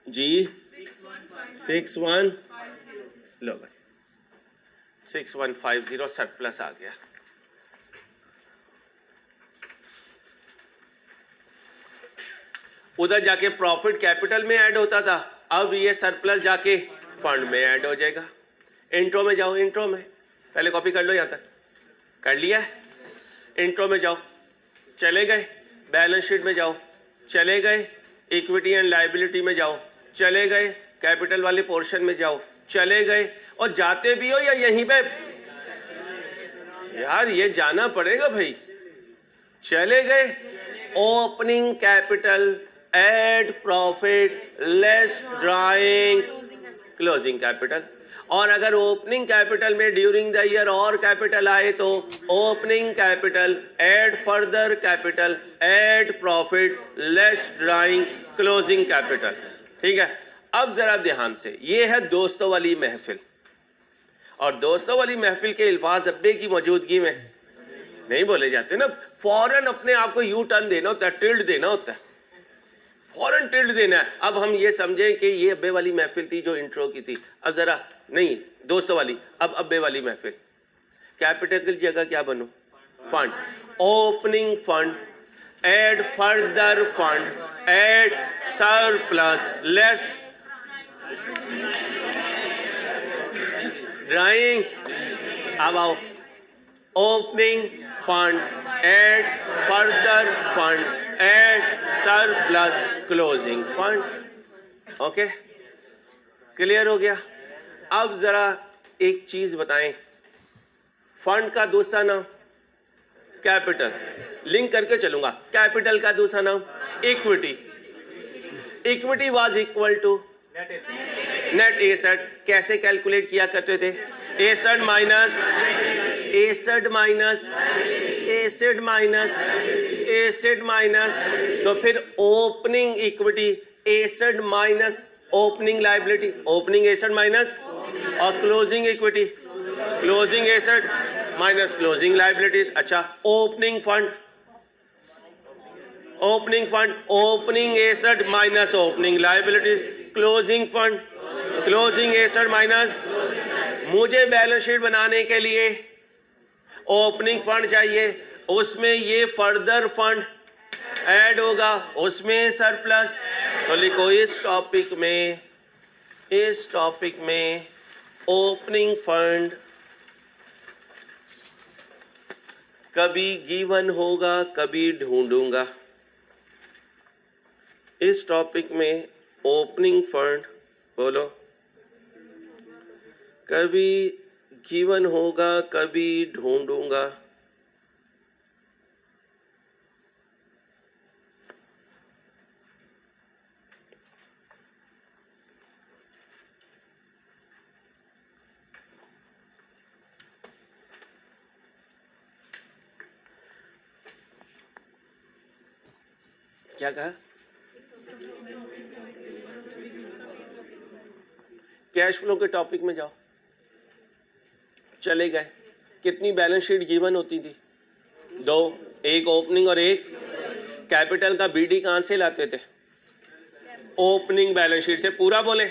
जी? 61, लो भाई 6150 सरप्लस आ गया। उधर जाके प्रॉफिट कैपिटल में ऐड होता था, अब ये सरप्लस जाके फंड में ऐड हो जाएगा। इंट्रो में जाओ, इंट्रो में पहले कॉपी कर लो, यहाँ तक कर लिया है। इंट्रो में जाओ, चले गए, बैलेंस शीट में जाओ, चले गए, इक्विटी एंड लायबिलिटी में जाओ, चले गए, कैपिटल वाले पोर्शन में जाओ, चले गए, और जाते भी हो या यहीं पे, यार ये जाना पड़ेगा भाई, चले गए, opening capital add profit less drawing closing capital. और अगर ओपनिंग कैपिटल में ड्यूरिंग द ईयर और कैपिटल आए तो opening capital add further capital add profit less drawing closing capital. ठीक है। अब जरा ध्यान से, ये है दोस्तों वाली महफिल, और दोस्तों वाली महफिल के अल्फाज अब्बे की मौजूदगी में नहीं बोले जाते ना, फौरन अपने आप को यू टर्न देना होता है, टिल्ड देना होता है, फौरन टिल्ड देना है। अब हम ये समझें कि ये अब्बे वाली महफिल थी जो इंट्रो की थी, अब जरा नहीं दोस्तों वाली, अब अब्बे वाली महफिल। कैपिटल की जगह क्या बनो? Fund. Opening fund add further fund add surplus less drawing. अब आओ, opening fund add further fund add surplus closing fund. Okay, clear हो गया। अब जरा एक चीज बताएं, फंड का दूसरा नाम कैपिटल, लिंक करके चलूंगा। कैपिटल का दूसरा नाम equity. Equity was equal to net asset. कैसे कैलकुलेट किया करते थे? Asset minus asset minus asset minus asset minus, तो फिर opening equity asset minus opening liability, opening asset minus, और closing equity closing asset minus closing liabilities. अच्छा, opening fund opening asset minus opening liabilities, closing fund closing asset minus. मुझे balance sheet बनाने के लिए opening fund चाहिए, उसमें ये further fund add होगा, उसमें सरप्लस। तो लिखो इस टॉपिक में ओपनिंग फंड कभी गिवन होगा, कभी ढूंढूंगा। इस टॉपिक में ओपनिंग फंड, बोलो, कभी गिवन होगा, कभी ढूंढूंगा। क्या कहा? कैश फ्लो के टॉपिक में जाओ, चले गए। कितनी बैलेंस शीट गिवन होती थी? 2, एक ओपनिंग और एक कैपिटल का बीडी कहां से लाते थे? ओपनिंग बैलेंस शीट से, पूरा बोले।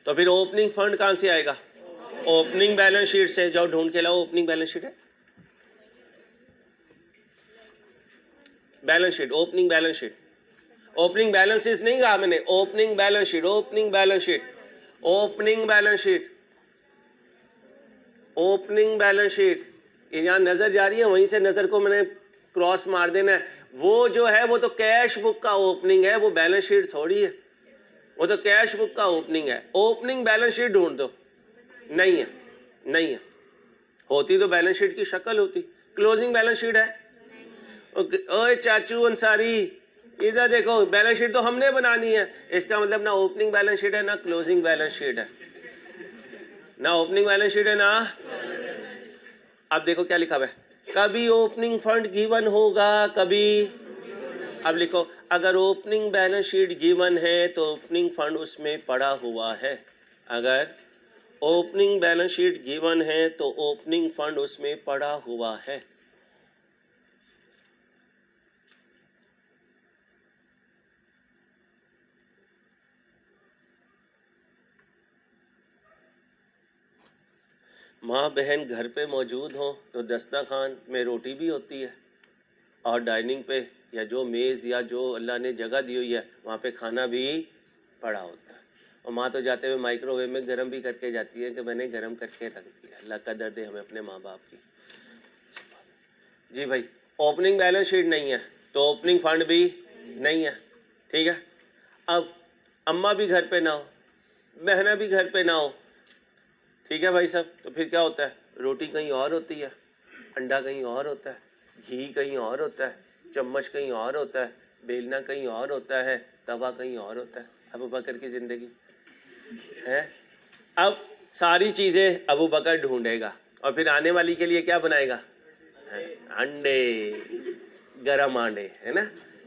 तो फिर ओपनिंग फंड कहां से आएगा? ओपनिंग बैलेंस शीट से। जाओ ढूंढ के लाओ, ओपनिंग बैलेंस शीट है, balance sheet, opening balance sheet. Opening balances नहीं कहा मैंने, opening balance sheet, opening balance sheet, opening balance sheet, opening balance sheet. ये जहां नजर जा रही है वहीं से नजर को मैंने क्रॉस मार देना है। वो जो है वो तो कैश बुक का ओपनिंग है, वो बैलेंस शीट थोड़ी है, वो तो कैश बुक का ओपनिंग है। ओपनिंग बैलेंस शीट ढूंढ दो, नहीं है, नहीं है। होती तो बैलेंस शीट की शक्ल होती। क्लोजिंग बैलेंस शीट है। ओए चाचू अंसारी, इधर देखो, बैलेंस शीट तो हमने बनानी है। इसका मतलब ना ओपनिंग बैलेंस शीट है ना क्लोजिंग बैलेंस शीट है, ना ओपनिंग बैलेंस शीट है ना। अब देखो क्या लिखा हुआ है, कभी ओपनिंग फंड गिवन होगा, कभी। अब लिखो, अगर ओपनिंग बैलेंस शीट गिवन है तो ओपनिंग फंड उसमें पड़ा हुआ है। अगर ओपनिंग बैलेंस शीट गिवन है तो ओपनिंग फंड उसमें पड़ा हुआ है। माँ बहन घर पे मौजूद हो तो दस्तरखान में रोटी भी होती है, और डाइनिंग पे या जो मेज़ या जो अल्लाह ने जगह दी हुई है वहाँ पे खाना भी पड़ा होता है। और माँ तो जाते हुए माइक्रोवेव में गर्म भी करके जाती है कि मैंने गर्म करके रख दिया। अल्लाह कदर दे हमें अपने माँ बाप की। जी भाई, ओपनिंग बैलेंस शीट नहीं है तो ओपनिंग फंड भी नहीं है, ठीक है। अब अम्मा भी घर पे ना हो, बहना भी घर पे ना हो, ठीक है भाई साहब, तो फिर क्या होता है? रोटी कहीं और होती है, अंडा कहीं और होता है, घी कहीं और होता है, चम्मच कहीं और होता है, बेलना कहीं और होता है, तवा कहीं और होता है। अबू बकर की ज़िंदगी है। अब सारी चीज़ें अबू बकर ढूंढेगा और फिर आने वाली के लिए क्या बनाएगा? अंडे, गरम अंडे, है ना।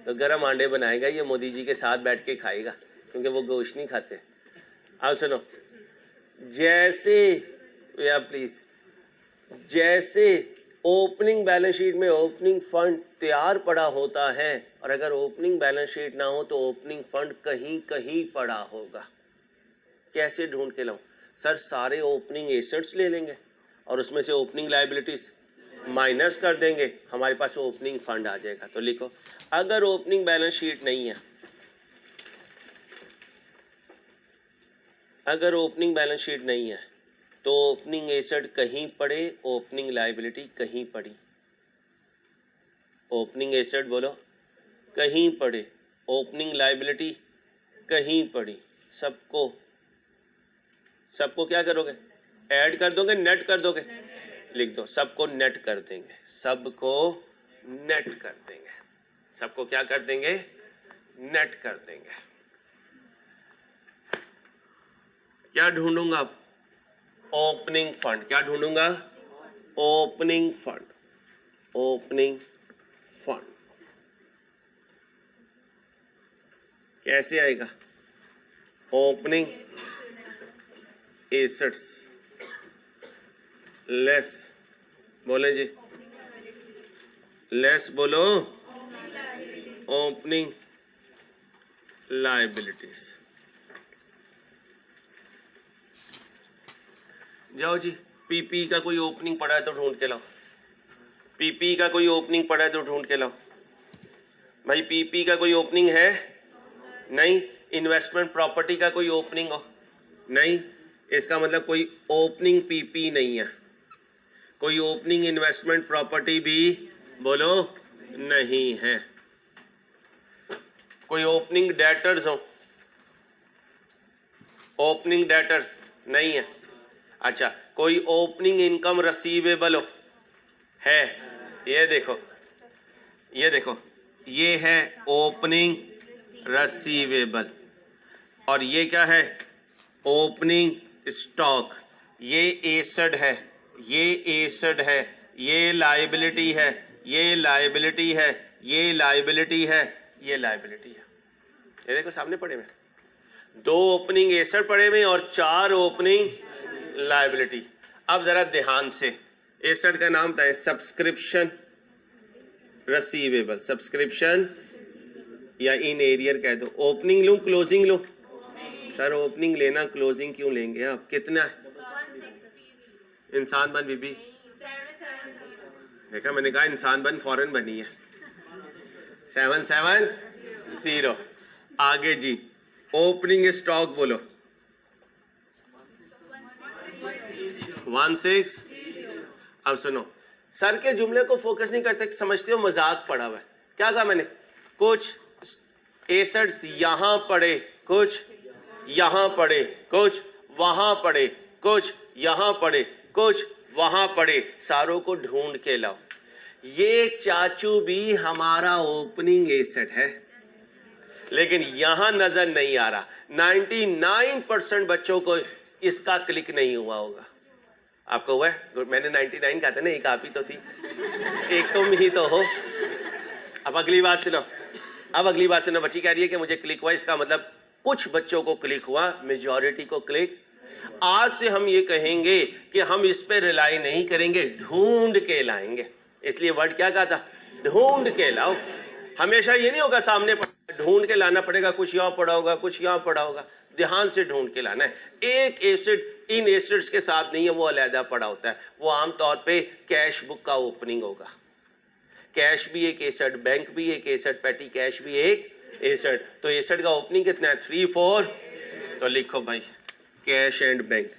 तो गरम अंडे बनाएगा, ये मोदी जी के साथ बैठ के खाएगा क्योंकि वो गोश्त नहीं खाते। अब सुनो, जैसे या प्लीज, जैसे ओपनिंग बैलेंस शीट में ओपनिंग फंड तैयार पड़ा होता है, और अगर ओपनिंग बैलेंस शीट ना हो तो ओपनिंग फंड कहीं कहीं पड़ा होगा। कैसे ढूंढ के लाऊं? सर सारे ओपनिंग एसेट्स ले लेंगे और उसमें से ओपनिंग लायबिलिटीज माइनस कर देंगे, हमारे पास ओपनिंग फंड आ जाएगा। तो लिखो, अगर ओपनिंग बैलेंस शीट नहीं है, अगर ओपनिंग बैलेंस शीट नहीं है तो ओपनिंग एसेट कहीं पड़े, ओपनिंग लायबिलिटी कहीं पड़ी। ओपनिंग एसेट बोलो कहीं पड़े, ओपनिंग लायबिलिटी कहीं पड़ी। सबको सबको क्या करोगे? ऐड कर दोगे, नेट कर दोगे? लिख दो, सबको नेट कर देंगे, सबको नेट कर देंगे, सबको क्या कर देंगे? नेट कर देंगे। क्या ढूंढूंगा अब? Opening fund. क्या ढूंढूंगा? Opening fund, opening fund. कैसे आएगा? ओपनिंग एसेट्स लेस, बोले जी, लेस बोलो, ओपनिंग लायबिलिटीज। जाओ जी, पीपी का कोई ओपनिंग पड़ा है तो ढूंढ के लाओ, पीपी का कोई ओपनिंग पड़ा है तो ढूंढ के लाओ। भाई पीपी का कोई ओपनिंग है? नहीं। इन्वेस्टमेंट प्रॉपर्टी का कोई ओपनिंग हो? नहीं। इसका मतलब कोई ओपनिंग पीपी नहीं है, कोई ओपनिंग इन्वेस्टमेंट प्रॉपर्टी भी बोलो नहीं है। कोई ओपनिंग डेटर्स हो? ओपनिंग डेटर्स नहीं है। अच्छा, कोई ओपनिंग इनकम रसीवेबल हो? है। ये देखो, ये देखो, ये है ओपनिंग रसीवेबल, और ये क्या है? Opening stock. ये एसेट है, ये एसेट है, ये लायबिलिटी है, ये लायबिलिटी है, ये लायबिलिटी है, ये लायबिलिटी है। ये देखो सामने पड़े हुए, 2 ओपनिंग एसेट पड़े हुए और 4 ओपनिंग लायबिलिटी। अब जरा ध्यान से, एसेट का नाम था सब्सक्रिप्शन रसीवेबल, सब्सक्रिप्शन, या इन एरियर कह दो। ओपनिंग लूँ क्लोजिंग लूँ? सर ओपनिंग लेना, क्लोजिंग क्यों लेंगे आप? कितना है? इंसान बन बीबी, देखा मैंने कहा इंसान बन फौरन बनी है। 770। आगे जी ओपनिंग स्टॉक बोलो। 16। अब सुनो, सर के जुमले को फोकस नहीं करते, समझते हो मजाक पड़ा हुआ है। क्या कहा मैंने? कुछ एसेट्स यहां पड़े, कुछ यहां पड़े, कुछ वहां पड़े, कुछ यहां पड़े, कुछ वहां पड़े, सारों को ढूंढ के लाओ। ये चाचू भी हमारा ओपनिंग एसेट है, लेकिन यहां नजर नहीं आ रहा। 99% बच्चों को इसका क्लिक नहीं हुआ होगा। आपको हुआ है? मैंने 99 कहा था ना, एक आप ही तो थी, एक तुम ही तो हो। अब अगली बात सुनो, अब अगली बात सुनो। बच्ची कह रही है कि मुझे क्लिक हुआ, इसका मतलब कुछ बच्चों को क्लिक हुआ, मेजॉरिटी को क्लिक। आज से हम ये कहेंगे कि हम इस पे रिलाई नहीं करेंगे, ढूंढ के लाएंगे। इसलिए वर्ड क्या कहा था? ढूंढ के लाओ। हमेशा ये नहीं होगा सामने ढूंढ के लाना पड़ेगा, कुछ यहाँ पड़ा होगा, कुछ यहाँ पड़ा होगा। ध्यान से ढूंढ के लाना है। एक एसिड इन एसिड्स के साथ नहीं है, वो अलहदा पड़ा होता है। वो आमतौर पे कैश बुक का ओपनिंग होगा। कैश भी एक एसेट, बैंक भी एक एसेट, पेटी कैश भी एक एसेट। तो एसेट का ओपनिंग कितना है? 3 4। तो लिखो भाई कैश एंड बैंक।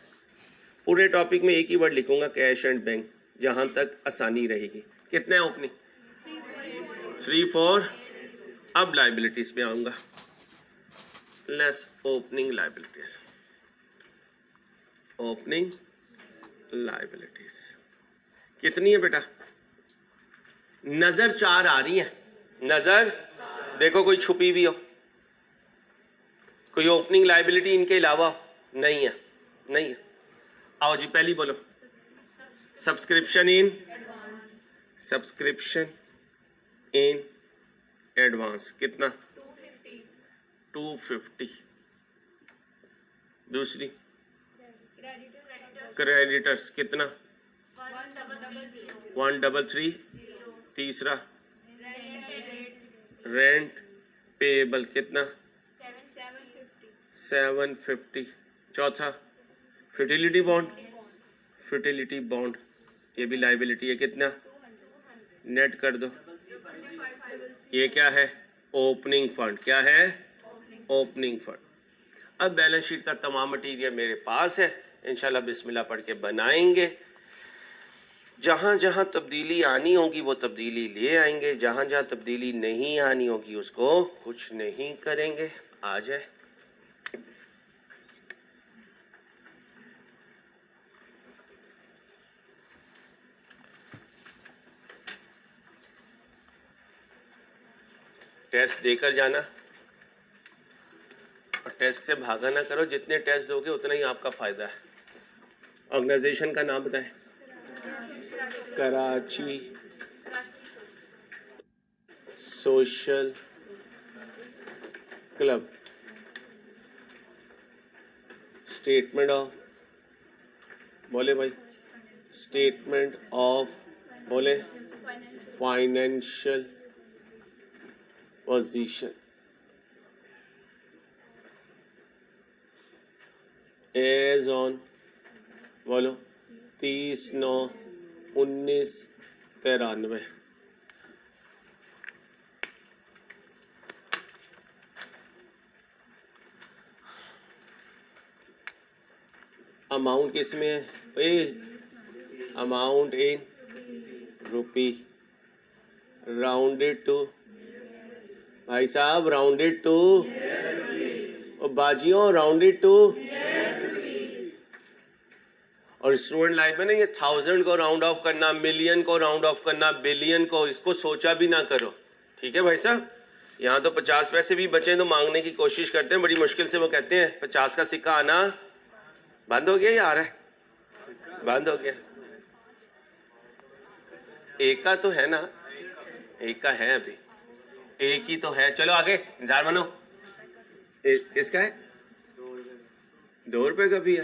पूरे टॉपिक में एक ही वर्ड लिखूंगा, कैश एंड बैंक, जहां तक आसानी रहेगी। कितना है ओपनिंग? 3 4। अब लाइबिलिटीज पे आऊंगा। Less opening liabilities, opening liabilities कितनी है बेटा? नजर 4 आ रही है। नजर देखो, कोई छुपी भी हो, कोई ओपनिंग लाइबिलिटी इनके अलावा नहीं है, नहीं है। आओ जी पहली बोलो, subscription in, subscription in advance कितना? 250। दूसरी क्रेडिटर्स कितना? 133। तीसरा रेंट पेएबल कितना? 750। चौथा फिटिलिटी बॉन्ड, फिटिलिटी बॉन्ड ये भी लाइबिलिटी है, कितना? नेट कर दो। ये क्या है? Opening fund. क्या है? Opening fund. अब बैलेंस शीट का तमाम मटीरियल मेरे पास है, इंशाल्लाह बिस्मिल्लाह पढ़ के बनाएंगे। जहाँ जहाँ तब्दीली आनी होगी वो तब्दीली ले आएंगे, जहाँ जहाँ तब्दीली नहीं आनी होगी उसको कुछ नहीं करेंगे। आ जाए टेस्ट देकर जाना, और टेस्ट से भागा ना करो। जितने टेस्ट दोगे उतना ही आपका फायदा है। ऑर्गेनाइजेशन का नाम बताएं। Karachi social club. Statement of, बोले भाई, स्टेटमेंट ऑफ, बोले, फाइनेंशियल पोजीशन एज ऑन, बोलो, 30/9/1993। अमाउंट किस में है? Amount in rupee, rounded to, भाई साहब राउंडेड टू, और बाजियों राउंडेड टू। और स्टूडेंट लाइफ में ना ये 1000 को राउंड ऑफ करना, मिलियन को राउंड ऑफ करना, बिलियन को, इसको सोचा भी ना करो। ठीक है भाई साहब? यहाँ तो 50 पैसे भी बचे तो मांगने की कोशिश करते हैं, बड़ी मुश्किल से। वो कहते हैं 50 का सिक्का आना बंद हो गया या आ रहा है? बंद हो गया। एक का तो है ना, एक का है, अभी एक ही तो है। चलो आगे इंतजार बनो। किसका है? 2 रुपए का भी है,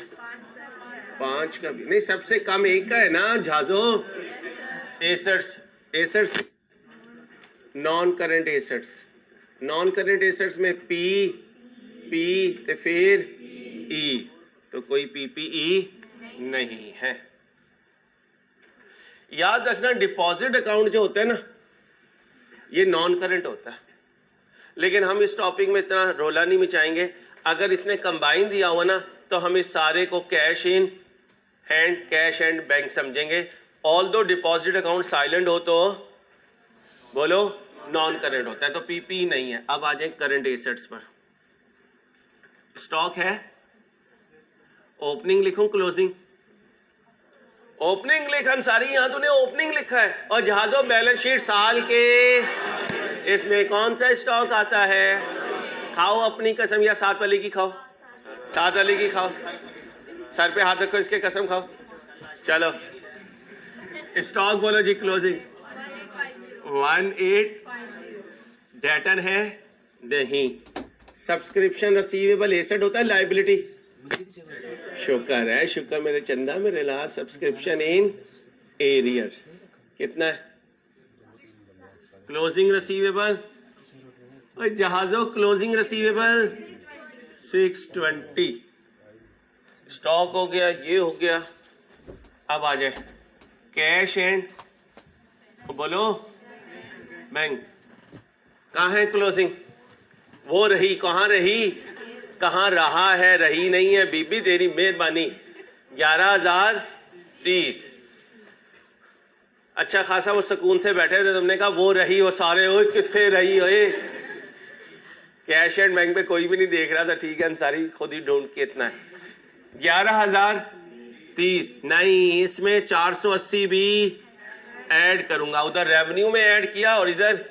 5 का भी नहीं, सबसे कम एक का है ना झाजो। Assets, assets non current assets, non current assets में पी ते फिर ई, तो कोई पीपीई नहीं है। याद रखना डिपॉजिट अकाउंट जो होता है ना, ये नॉन करंट होता है, लेकिन हम इस टॉपिक में इतना रोला नहीं मचाएंगे। अगर इसने कंबाइन दिया हुआ ना, तो हम इस सारे को cash in hand, cash and bank समझेंगे। ऑल दो डिपॉजिट अकाउंट साइलेंट हो तो बोलो नॉन करंट होता है, तो पीपी नहीं है। अब आ जाए करंट एसेट्स पर। स्टॉक है, ओपनिंग लिखूं क्लोजिंग? ओपनिंग लिख अंसारी, यहां तूने ओपनिंग लिखा है। और जहाजों बैलेंस शीट साल के, इसमें कौन सा स्टॉक आता है? खाओ अपनी कसम, या साथ वाले की खाओ, साथ वाले की खाओ, सर पे हाथ रखो, इसके कसम खाओ। चलो स्टॉक बोलो जी, क्लोजिंग 18। डेटर है नहीं। सब्सक्रिप्शन रिसीवेबल एसेट होता है, लायबिलिटी। शुक्र है, शुक्र मेरे चंदा मेरे लास्ट। सब्सक्रिप्शन इन एरियर कितना है? क्लोजिंग रिसीवेबल और जहाजों क्लोजिंग रिसीवेबल 620। स्टॉक हो गया, ये हो गया। अब आ जाए कैश एंड बोलो बैंक। कहाँ है क्लोजिंग? वो रही, कहाँ रही? कहाँ रहा है? रही नहीं है बीबी, तेरी मेहरबानी। 11,030। अच्छा खासा वो सुकून से बैठे थे, तुमने कहा वो रही, वो सारे ओए कितने रही ओए। कैश एंड बैंक पे कोई भी नहीं देख रहा था, ठीक है अंसारी खुद ही ढूंढ के इतना है। 11,030 नहीं, इसमें 480 भी ऐड करूंगा। उधर रेवेन्यू में ऐड किया और इधर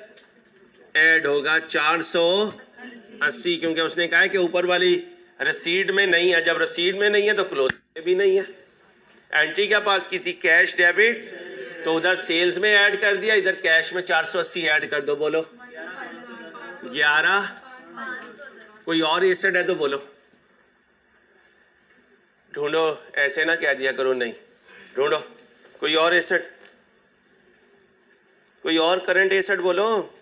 ऐड होगा 480, क्योंकि उसने कहा है कि ऊपर वाली रसीद में नहीं है। जब रसीद में नहीं है तो क्लोज में भी नहीं है। एंट्री क्या पास की थी? कैश डेबिट, तो उधर सेल्स में ऐड कर दिया, इधर कैश में 480 ऐड कर दो। बोलो 11। कोई और एसेट है तो बोलो, ढूंढो, ऐसे ना कह दिया करो नहीं। ढूंढो कोई और एसेट, कोई और करंट एसेट बोलो।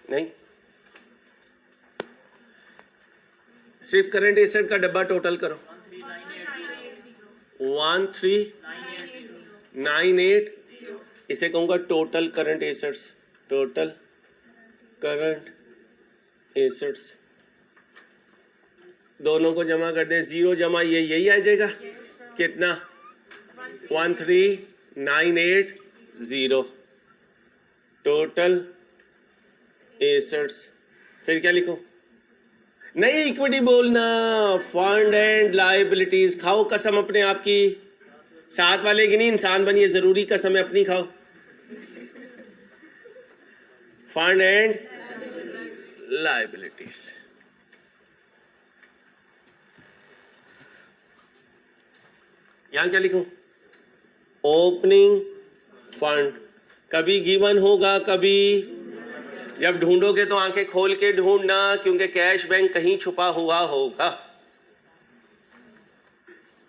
नहीं, सिर्फ करंट एसेट का डब्बा टोटल करो। 1398। इसे कहूंगा total current assets. Total current assets दोनों को जमा कर दे, 0 जमा ये यही आ जाएगा। कितना? 13,980 टोटल एसेट्स। फिर क्या लिखो? नहीं इक्विटी बोलना, फंड एंड लायबिलिटीज। खाओ कसम अपने आप की, साथ वाले की नहीं, इंसान बनिए, जरूरी कसम है अपनी खाओ। Fund and liabilities. यहां क्या लिखूं? Opening fund. कभी गिवन होगा, कभी जब ढूंढोगे तो आंखें खोल के ढूंढना, क्योंकि कैश बैंक कहीं छुपा हुआ होगा।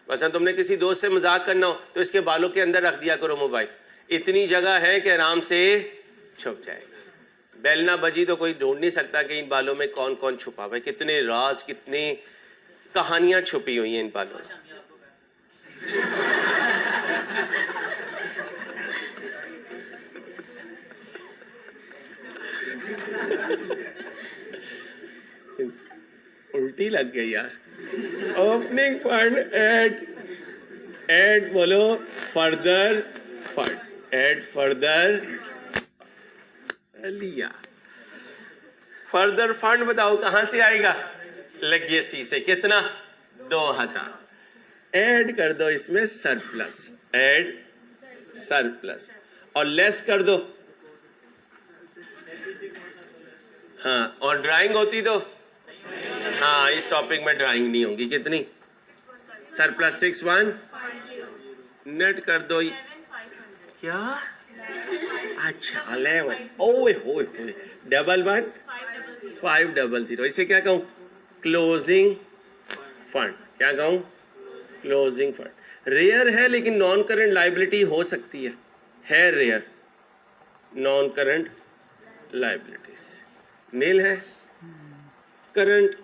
बस तुमने किसी दोस्त से मजाक करना हो तो इसके बालों के अंदर रख दिया करो मोबाइल, इतनी जगह है कि आराम से छुप जाएगा। बेल ना बजी तो कोई ढूंढ नहीं सकता कि इन बालों में कौन कौन छुपा हुआ है। कितने राज, कितनी कहानियां छुपी हुई हैं इन बालों में। उल्टी लग गई यार। ओपनिंग फंड ऐड बोलो फर्दर फंड, ऐड फर्दर लिया। फर्दर फंड बताओ कहां से आएगा? लेगेसी से। कितना? 2000 ऐड कर दो इसमें सरप्लस, ऐड सरप्लस और लेस कर दो। हाँ, और ड्राइंग होती तो हाँ, इस टॉपिक में ड्राइंग नहीं होगी। कितनी? सरप्लस 61 नेट कर दो। क्या? अच्छा 11। ओए होए होए, 11,500। इसे क्या कहूँ? Closing fund. क्या कहूँ? Closing fund. रेयर है लेकिन नॉन करंट लाइबिलिटी हो सकती है रेयर नॉन करंट लाइबिलिटीज। नील है करंट,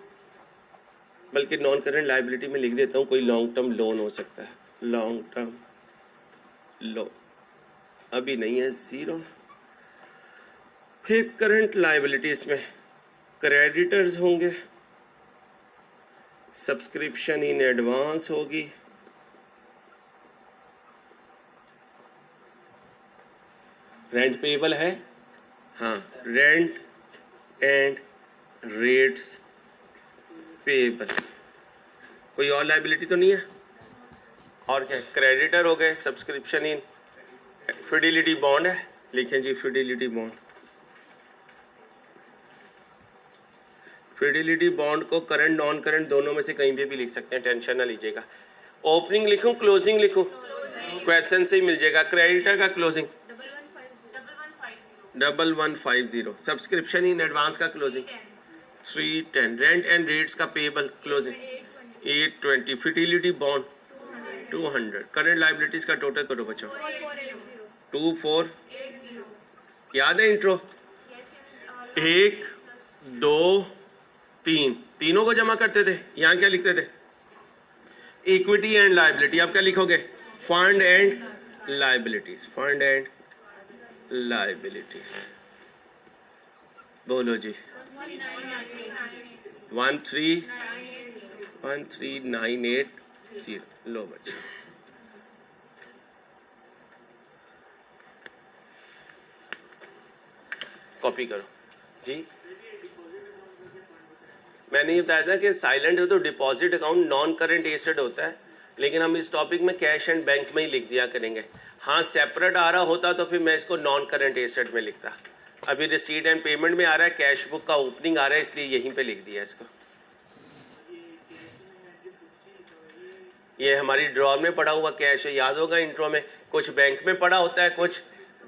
बल्कि नॉन करंट लाइबिलिटी में लिख देता हूँ कोई लॉन्ग टर्म लोन हो सकता है, लॉन्ग टर्म लोन अभी नहीं है, जीरो। फिर करंट लाइबिलिटीज में क्रेडिटर्स होंगे, सब्सक्रिप्शन इन एडवांस होगी, रेंट पेबल है, हाँ रेंट एंड रेट्स पेबल। कोई और लाइबिलिटी तो नहीं है? और क्या, क्रेडिटर हो गए, सब्सक्रिप्शन इन, फिडिलिटी बॉन्ड है, लिखें जी फिडिलिटी बॉन्ड। फिडिलिटी बॉन्ड को करंट नॉन करंट दोनों में से कहीं पे भी लिख सकते हैं, टेंशन ना लीजिएगा। ओपनिंग लिखूं क्लोजिंग लिखूं? क्वेश्चन से ही मिल जाएगा। क्रेडिटर का क्लोजिंग 1150, सब्सक्रिप्शन इन एडवांस का क्लोजिंग 310, रेंट एंड रेट्स का payable closing 820, fidelity bond 200, current liabilities का टोटल करो बच्चों 2480। याद है इंट्रो? 1 2 3, तीनों को जमा करते थे। यहाँ क्या लिखते थे? Equity and liability. आप क्या लिखोगे? Fund and liabilities, fund and liabilities. बोलो जी 13980। लो बच्चा, कॉपी करो जी। मैंने ये बताया था कि साइलेंट हो तो deposit account non current asset होता है, लेकिन हम इस टॉपिक में कैश एंड बैंक में ही लिख दिया करेंगे। हाँ सेपरेट आ रहा होता तो फिर मैं इसको नॉन करंट एसेट में लिखता। अभी रिसीट एंड पेमेंट में आ रहा है, कैश बुक का ओपनिंग आ रहा है, इसलिए यहीं पे लिख दिया इसको। ये हमारी ड्रॉर में पड़ा हुआ कैश है, याद होगा इंट्रो में। कुछ बैंक में पड़ा होता है, कुछ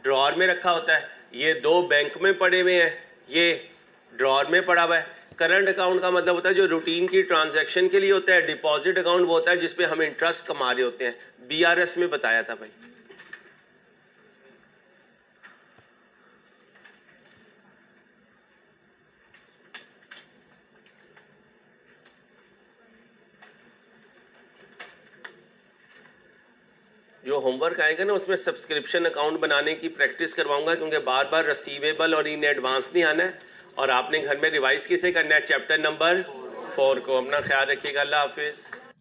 ड्रॉर में रखा होता है। ये 2 बैंक में पड़े हुए हैं, ये ड्रॉर में पड़ा हुआ है। करंट अकाउंट का मतलब होता है जो रूटीन की ट्रांजैक्शन के लिए होता है। डिपॉजिट अकाउंट वो होता है जिसपे हम इंटरेस्ट कमा रहे होते हैं। बीआरएस में बताया था भाई। जो होमवर्क आएगा ना उसमें सब्सक्रिप्शन अकाउंट बनाने की प्रैक्टिस करवाऊंगा, क्योंकि बार बार रिसीवेबल और इन एडवांस नहीं आना है। और आपने घर में रिवाइज किसे करना है? चैप्टर नंबर 4 को। अपना ख्याल रखिएगा। अल्लाह हाफिज़।